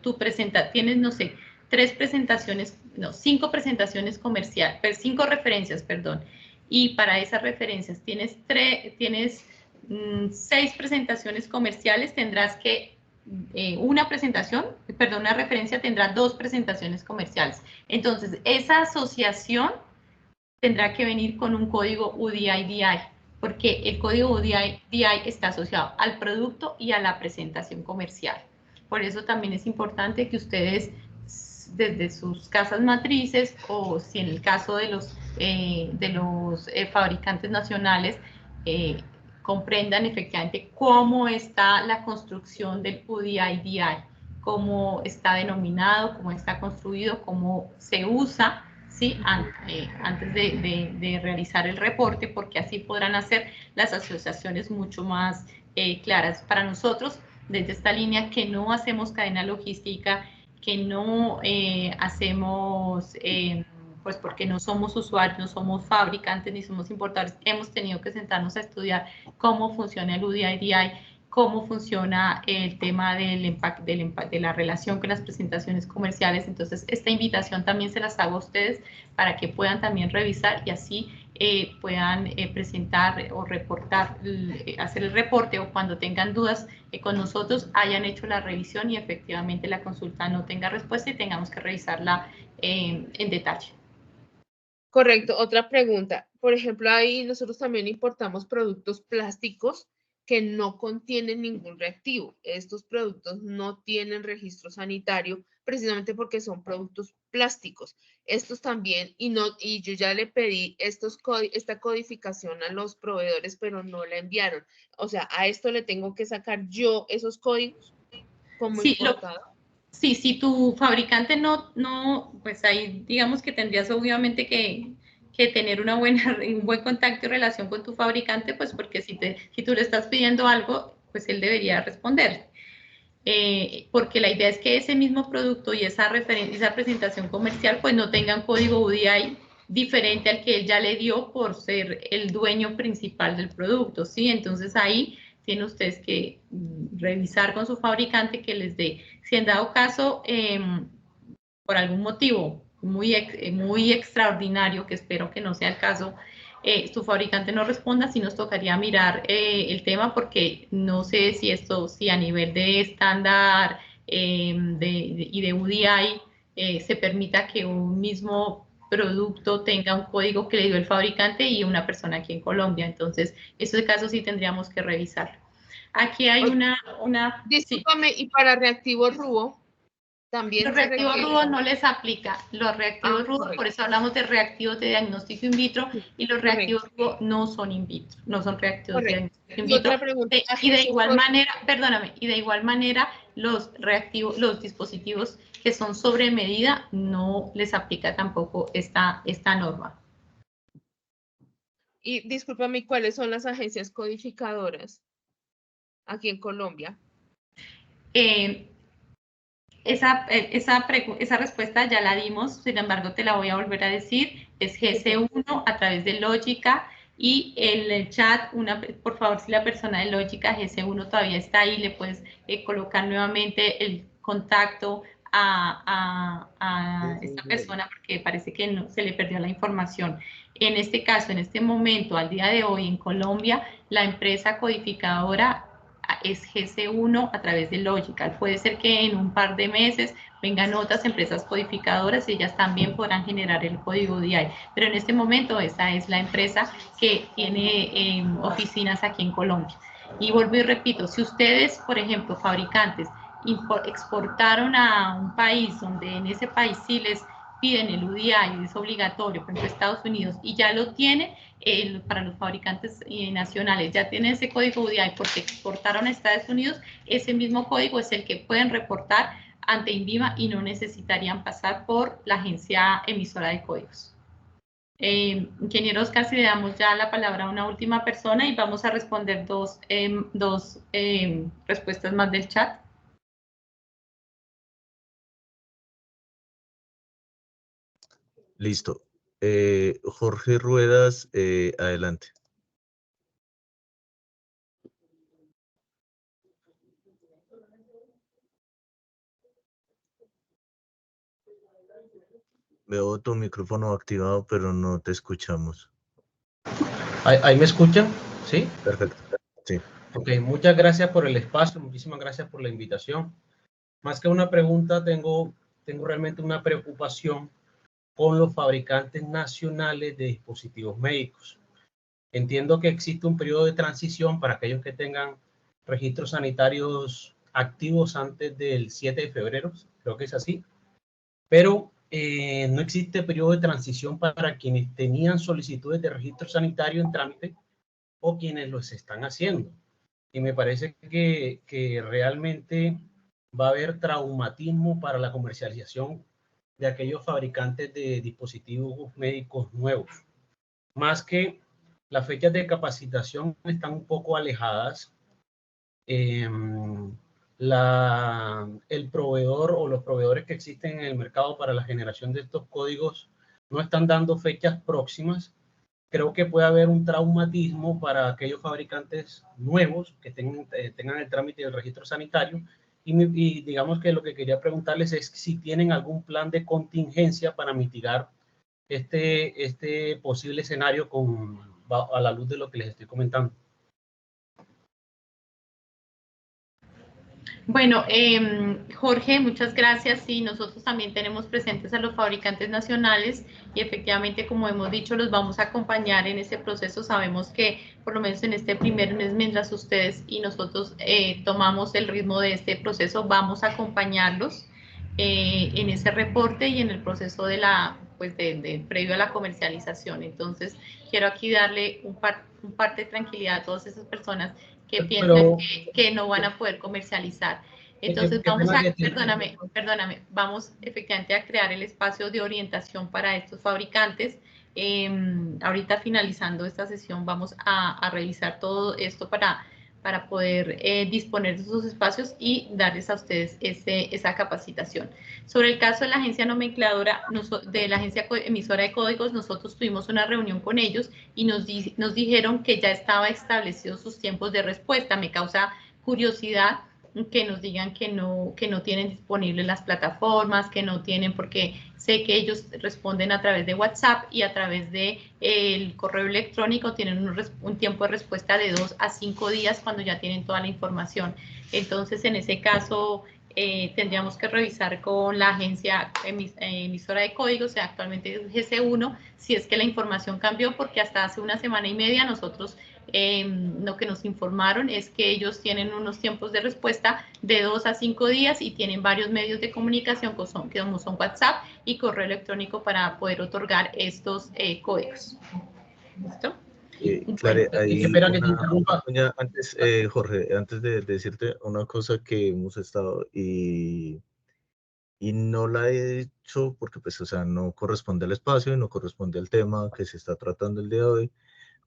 tienes, no sé, 5 presentaciones comerciales, 5 referencias, perdón, y para esas referencias tienes 6 presentaciones comerciales, tendrás que una referencia tendrá 2 presentaciones comerciales. Entonces, esa asociación tendrá que venir con un código UDI-DI, porque el código UDI-DI está asociado al producto y a la presentación comercial. Por eso también es importante que ustedes, desde sus casas matrices, o si en el caso de los fabricantes nacionales, comprendan efectivamente cómo está la construcción del UDI-DI, cómo está denominado, cómo está construido, cómo se usa, ¿sí? Antes de realizar el reporte, porque así podrán hacer las asociaciones mucho más claras. Para nosotros, desde esta línea, que no hacemos cadena logística, que no hacemos... pues porque no somos usuarios, no somos fabricantes ni somos importadores, hemos tenido que sentarnos a estudiar cómo funciona el UDI-DI, cómo funciona el tema de la relación con las presentaciones comerciales. Entonces, esta invitación también se las hago a ustedes para que puedan también revisar y así puedan presentar o reportar, hacer el reporte, o cuando tengan dudas con nosotros hayan hecho la revisión y efectivamente la consulta no tenga respuesta y tengamos que revisarla en detalle.
Correcto. Otra pregunta. Por ejemplo, ahí nosotros también importamos productos plásticos que no contienen ningún reactivo. Estos productos no tienen registro sanitario precisamente porque son productos plásticos. Estos también, y yo ya le pedí esta codificación a los proveedores, pero no la enviaron. O sea, a esto le tengo que sacar yo esos códigos como importado.
Sí, si tu fabricante no, pues ahí digamos que tendrías obviamente que tener un buen contacto y relación con tu fabricante, pues porque si tú le estás pidiendo algo, pues él debería responder. Porque la idea es que ese mismo producto y esa presentación comercial pues no tengan código UDI diferente al que él ya le dio por ser el dueño principal del producto, ¿sí? Entonces ahí tienen ustedes que revisar con su fabricante que les dé, si en dado caso, por algún motivo muy extraordinario, que espero que no sea el caso, su fabricante no responda, sí nos tocaría mirar el tema, porque no sé si a nivel de estándar y de UDI se permita que un mismo producto tenga un código que le dio el fabricante y una persona aquí en Colombia. Entonces, ese caso sí tendríamos que revisarlo. Aquí hay una
Discúlpame, y para reactivos RUO, también
los reactivos RUO no les aplica. Los reactivos RUO,
correcto.
por eso hablamos de reactivos de diagnóstico in vitro, y los reactivos RUO no son in vitro, no son reactivos de diagnóstico in vitro.
Y otra pregunta.
Y de igual manera, perdóname, y de igual manera los dispositivos que son sobre medida no les aplica tampoco esta norma.
Y discúlpame, ¿cuáles son las agencias codificadoras aquí en Colombia?
Esa respuesta ya la dimos, sin embargo te la voy a volver a decir. Es GC1 a través de Lógica, y en el chat, por favor, si la persona de Lógica GC1 todavía está ahí, le puedes colocar nuevamente el contacto a esta persona, porque parece que no, se le perdió la información. En este caso, en este momento, al día de hoy en Colombia, la empresa codificadora es GC1 a través de Logical. Puede ser que en un par de meses vengan otras empresas codificadoras y ellas también podrán generar el código UDI, pero en este momento esa es la empresa que tiene oficinas aquí en Colombia. Y vuelvo y repito, si ustedes, por ejemplo, fabricantes, exportaron a un país donde en ese país sí les piden el UDI y es obligatorio, por ejemplo Estados Unidos, y ya lo tiene, para los fabricantes nacionales ya tienen ese código UDI porque exportaron a Estados Unidos, ese mismo código es el que pueden reportar ante INVIMA y no necesitarían pasar por la agencia emisora de códigos. Ingeniero Oscar, si le damos ya la palabra a una última persona y vamos a responder dos respuestas más del chat.
Listo. Jorge Ruedas, adelante. Veo tu micrófono activado, pero no te escuchamos.
¿Ahí me escuchan? ¿Sí?
Perfecto. Sí.
Ok, muchas gracias por el espacio, muchísimas gracias por la invitación. Más que una pregunta, tengo realmente una preocupación con los fabricantes nacionales de dispositivos médicos. Entiendo que existe un periodo de transición para aquellos que tengan registros sanitarios activos antes del 7 de febrero, creo que es así, pero no existe periodo de transición para quienes tenían solicitudes de registro sanitario en trámite o quienes los están haciendo. Y me parece que realmente va a haber traumatismo para la comercialización de aquellos fabricantes de dispositivos médicos nuevos. Más que las fechas de capacitación están un poco alejadas, el proveedor o los proveedores que existen en el mercado para la generación de estos códigos no están dando fechas próximas. Creo que puede haber un traumatismo para aquellos fabricantes nuevos que tengan el trámite del registro sanitario y digamos que lo que quería preguntarles es si tienen algún plan de contingencia para mitigar este posible escenario a la luz de lo que les estoy comentando.
Bueno, Jorge, muchas gracias. Sí, nosotros también tenemos presentes a los fabricantes nacionales y efectivamente, como hemos dicho, los vamos a acompañar en ese proceso. Sabemos que por lo menos en este primer mes, mientras ustedes y nosotros tomamos el ritmo de este proceso, vamos a acompañarlos en ese reporte y en el proceso de previo a la comercialización. Entonces, quiero aquí darle un parte de tranquilidad a todas esas personas que piensan que no van a poder comercializar. Entonces vamos a, perdóname, vamos efectivamente a crear el espacio de orientación para estos fabricantes. Ahorita finalizando esta sesión vamos a revisar todo esto para poder disponer de esos espacios y darles a ustedes esa capacitación. Sobre el caso de la agencia nomencladora, de la agencia emisora de códigos, nosotros tuvimos una reunión con ellos y nos dijeron que ya estaba establecidos sus tiempos de respuesta. Me causa curiosidad que nos digan que no tienen disponibles las plataformas, que no tienen, porque sé que ellos responden a través de WhatsApp y a través de el correo electrónico tienen un tiempo de respuesta de 2 a 5 días cuando ya tienen toda la información. Entonces, en ese caso, tendríamos que revisar con la agencia emisora de códigos, actualmente es GC1, si es que la información cambió, porque hasta hace una semana y media nosotros lo que nos informaron es que ellos tienen unos tiempos de respuesta de 2 a 5 días y tienen varios medios de comunicación como son WhatsApp y correo electrónico para poder otorgar estos códigos. ¿Listo?
Claro, ahí antes, Jorge, antes de decirte una cosa que hemos estado y no la he hecho porque pues, o sea, no corresponde al espacio y no corresponde al tema que se está tratando el día de hoy,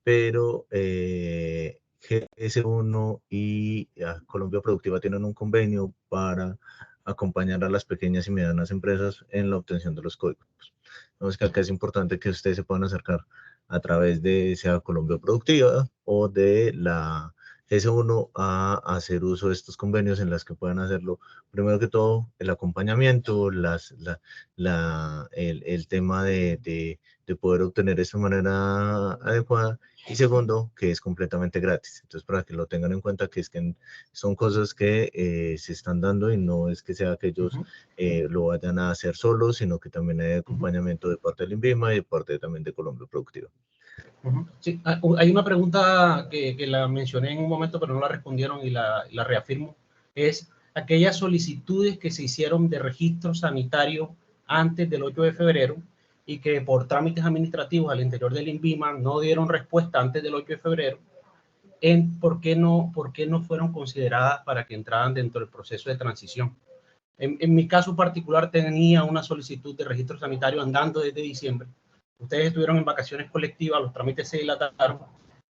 pero GS1 y Colombia Productiva tienen un convenio para acompañar a las pequeñas y medianas empresas en la obtención de los códigos. Entonces, que acá es importante que ustedes se puedan acercar a través de sea Colombia Productiva o de la GS1 a hacer uso de estos convenios en las que puedan hacerlo. Primero que todo, el acompañamiento, el tema de poder obtener esto de manera adecuada. Y segundo, que es completamente gratis. Entonces, para que lo tengan en cuenta, que es que son cosas que se están dando y no es que sea que ellos lo vayan a hacer solos, sino que también hay acompañamiento de parte del INVIMA y de parte también de Colombia Productiva.
Sí, hay una pregunta que la mencioné en un momento, pero no la respondieron y la reafirmo. Es aquellas solicitudes que se hicieron de registro sanitario antes del 8 de febrero y que por trámites administrativos al interior del INVIMA no dieron respuesta antes del 8 de febrero, ¿por qué no fueron consideradas para que entraran dentro del proceso de transición? En mi caso particular tenía una solicitud de registro sanitario andando desde diciembre. Ustedes estuvieron en vacaciones colectivas, los trámites se dilataron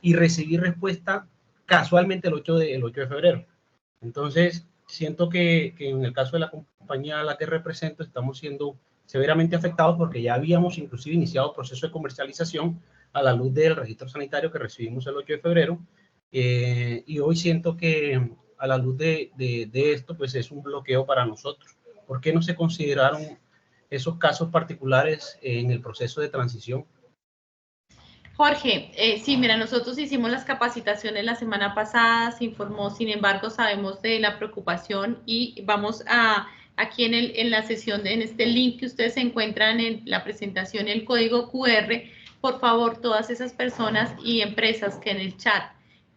y recibí respuesta casualmente el 8 de febrero. Entonces, siento que en el caso de la compañía a la que represento estamos siendo severamente afectados porque ya habíamos inclusive iniciado el proceso de comercialización a la luz del registro sanitario que recibimos el 8 de febrero. Y hoy siento que a la luz de esto, pues es un bloqueo para nosotros. ¿Por qué no se consideraron esos casos particulares en el proceso de transición?
Jorge, sí, mira, nosotros hicimos las capacitaciones la semana pasada, se informó, sin embargo, sabemos de la preocupación y vamos a, aquí en la sesión, en este link que ustedes encuentran en la presentación, el código QR, por favor, todas esas personas y empresas que en el chat,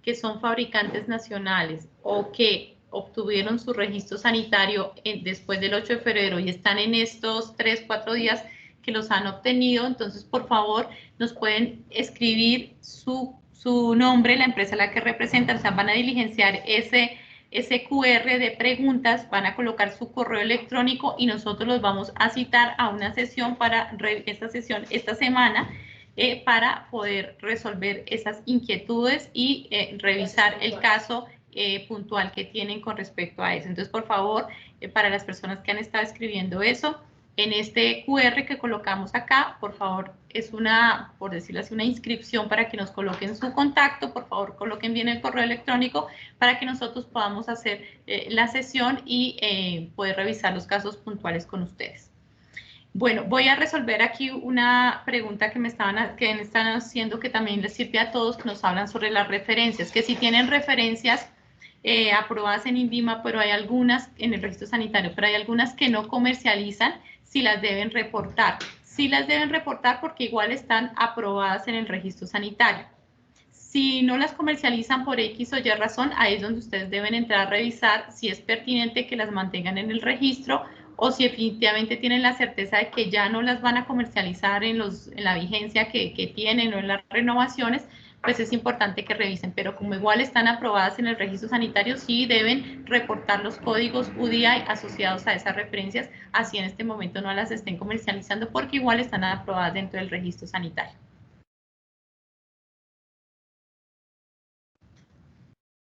que son fabricantes nacionales o que obtuvieron su registro sanitario después del 8 de febrero y están en estos 3, 4 días que los han obtenido, entonces por favor nos pueden escribir su nombre, la empresa a la que representan, o sea, van a diligenciar ese QR de preguntas, van a colocar su correo electrónico y nosotros los vamos a citar a una sesión esta semana para poder resolver esas inquietudes y revisar el caso puntual que tienen con respecto a eso. Entonces, por favor, para las personas que han estado escribiendo eso, en este QR que colocamos acá, por favor, es una, por decirlo así, una inscripción para que nos coloquen su contacto, por favor, coloquen bien el correo electrónico para que nosotros podamos hacer la sesión y poder revisar los casos puntuales con ustedes. Bueno, voy a resolver aquí una pregunta que me están haciendo que también les sirve a todos, que nos hablan sobre las referencias, que si tienen referencias aprobadas en INVIMA, pero hay algunas en el registro sanitario, pero hay algunas que no comercializan, si las deben reportar. Sí las deben reportar porque igual están aprobadas en el registro sanitario. Si no las comercializan por X o Y razón, ahí es donde ustedes deben entrar a revisar si es pertinente que las mantengan en el registro o si definitivamente tienen la certeza de que ya no las van a comercializar en la vigencia que tienen o en las renovaciones, pues es importante que revisen, pero como igual están aprobadas en el registro sanitario, sí deben reportar los códigos UDI asociados a esas referencias, así en este momento no las estén comercializando porque igual están aprobadas dentro del registro sanitario.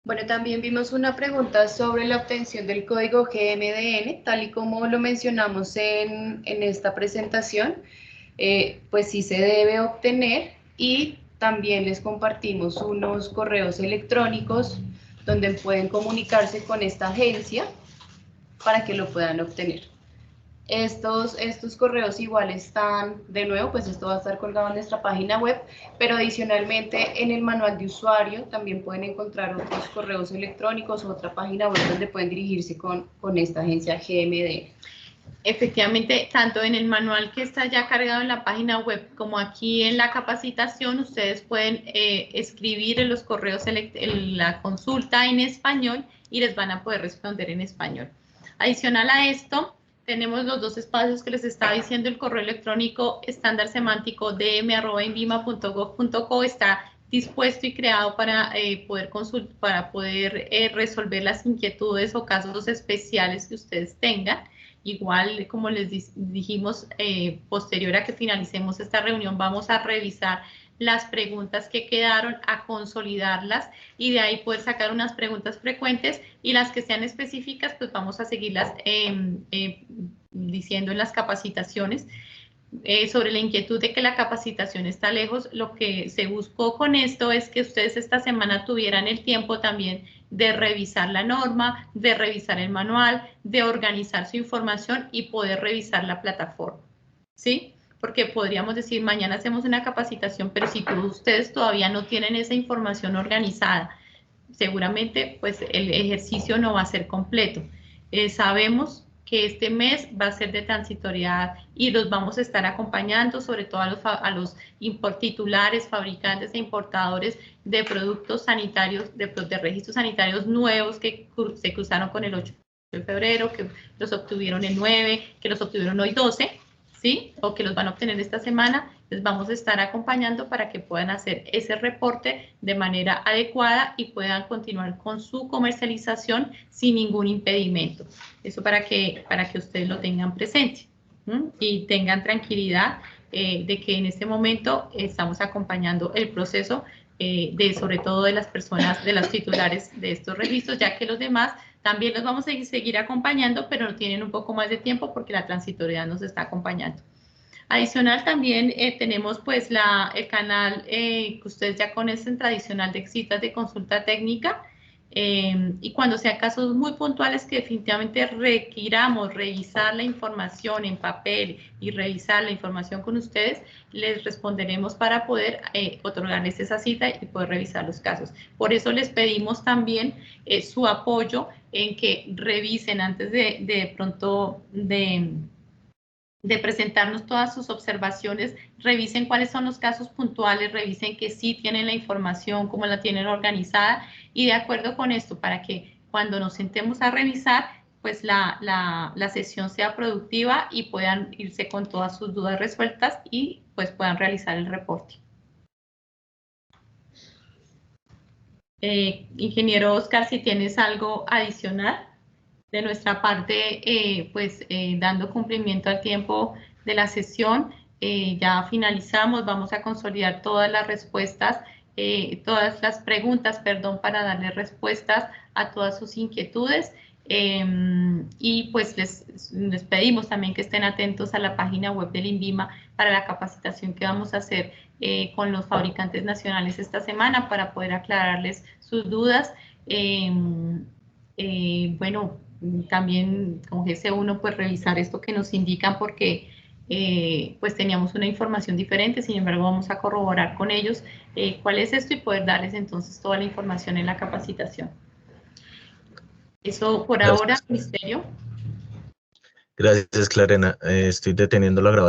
Bueno, también vimos una pregunta sobre la obtención del código GMDN, tal y como lo mencionamos en esta presentación, pues sí se debe obtener y también les compartimos unos correos electrónicos donde pueden comunicarse con esta agencia para que lo puedan obtener. Estos correos igual están, de nuevo, pues esto va a estar colgado en nuestra página web, pero adicionalmente en el manual de usuario también pueden encontrar otros correos electrónicos o otra página web donde pueden dirigirse con esta agencia GMD.
Efectivamente, tanto en el manual que está ya cargado en la página web como aquí en la capacitación, ustedes pueden escribir en los correos en la consulta en español y les van a poder responder en español. Adicional a esto, tenemos los dos espacios que les estaba diciendo, el correo electrónico estándar semántico dm@invima.gov.co está dispuesto y creado para poder resolver las inquietudes o casos especiales que ustedes tengan. Igual, como les dijimos, posterior a que finalicemos esta reunión, vamos a revisar las preguntas que quedaron, a consolidarlas y de ahí poder sacar unas preguntas frecuentes y las que sean específicas, pues vamos a seguirlas diciendo en las capacitaciones. Sobre la inquietud de que la capacitación está lejos, lo que se buscó con esto es que ustedes esta semana tuvieran el tiempo también de revisar la norma, de revisar el manual, de organizar su información y poder revisar la plataforma, ¿sí? Porque podríamos decir, mañana hacemos una capacitación, pero si ustedes todavía no tienen esa información organizada, seguramente pues el ejercicio no va a ser completo. Sabemos que este mes va a ser de transitoriedad y los vamos a estar acompañando, sobre todo a los titulares, fabricantes e importadores de productos sanitarios, de registros sanitarios nuevos que se cruzaron con el 8 de febrero, que los obtuvieron el 9, que los obtuvieron hoy 12, ¿sí? O que los van a obtener esta semana. Les vamos a estar acompañando para que puedan hacer ese reporte de manera adecuada y puedan continuar con su comercialización sin ningún impedimento. Eso para que ustedes lo tengan presente y tengan tranquilidad de que en este momento estamos acompañando el proceso sobre todo de las personas, de los titulares de estos registros, ya que los demás También los vamos a seguir acompañando, pero tienen un poco más de tiempo porque la transitoriedad nos está acompañando. Adicional también tenemos pues el canal que ustedes ya conocen, tradicional de citas de consulta técnica, y cuando sean casos muy puntuales que definitivamente requiramos revisar la información en papel y revisar la información con ustedes, les responderemos para poder otorgarles esa cita y poder revisar los casos. Por eso les pedimos también su apoyo en que revisen antes de presentarnos todas sus observaciones, revisen cuáles son los casos puntuales, revisen que sí tienen la información, cómo la tienen organizada, y de acuerdo con esto, para que cuando nos sentemos a revisar, pues la sesión sea productiva y puedan irse con todas sus dudas resueltas y pues puedan realizar el reporte. Ingeniero Oscar, si tienes algo adicional. De nuestra parte, dando cumplimiento al tiempo de la sesión, ya finalizamos, vamos a consolidar todas las respuestas, todas las preguntas, perdón, para darle respuestas a todas sus inquietudes, y pues les pedimos también que estén atentos a la página web del INVIMA para la capacitación que vamos a hacer con los fabricantes nacionales esta semana para poder aclararles sus dudas. Bueno, también con GC1 pues revisar esto que nos indican porque pues teníamos una información diferente, sin embargo vamos a corroborar con ellos cuál es esto y poder darles entonces toda la información en la capacitación. Eso por ahora, Ministerio.
Gracias, Clarena. Estoy deteniendo la grabación.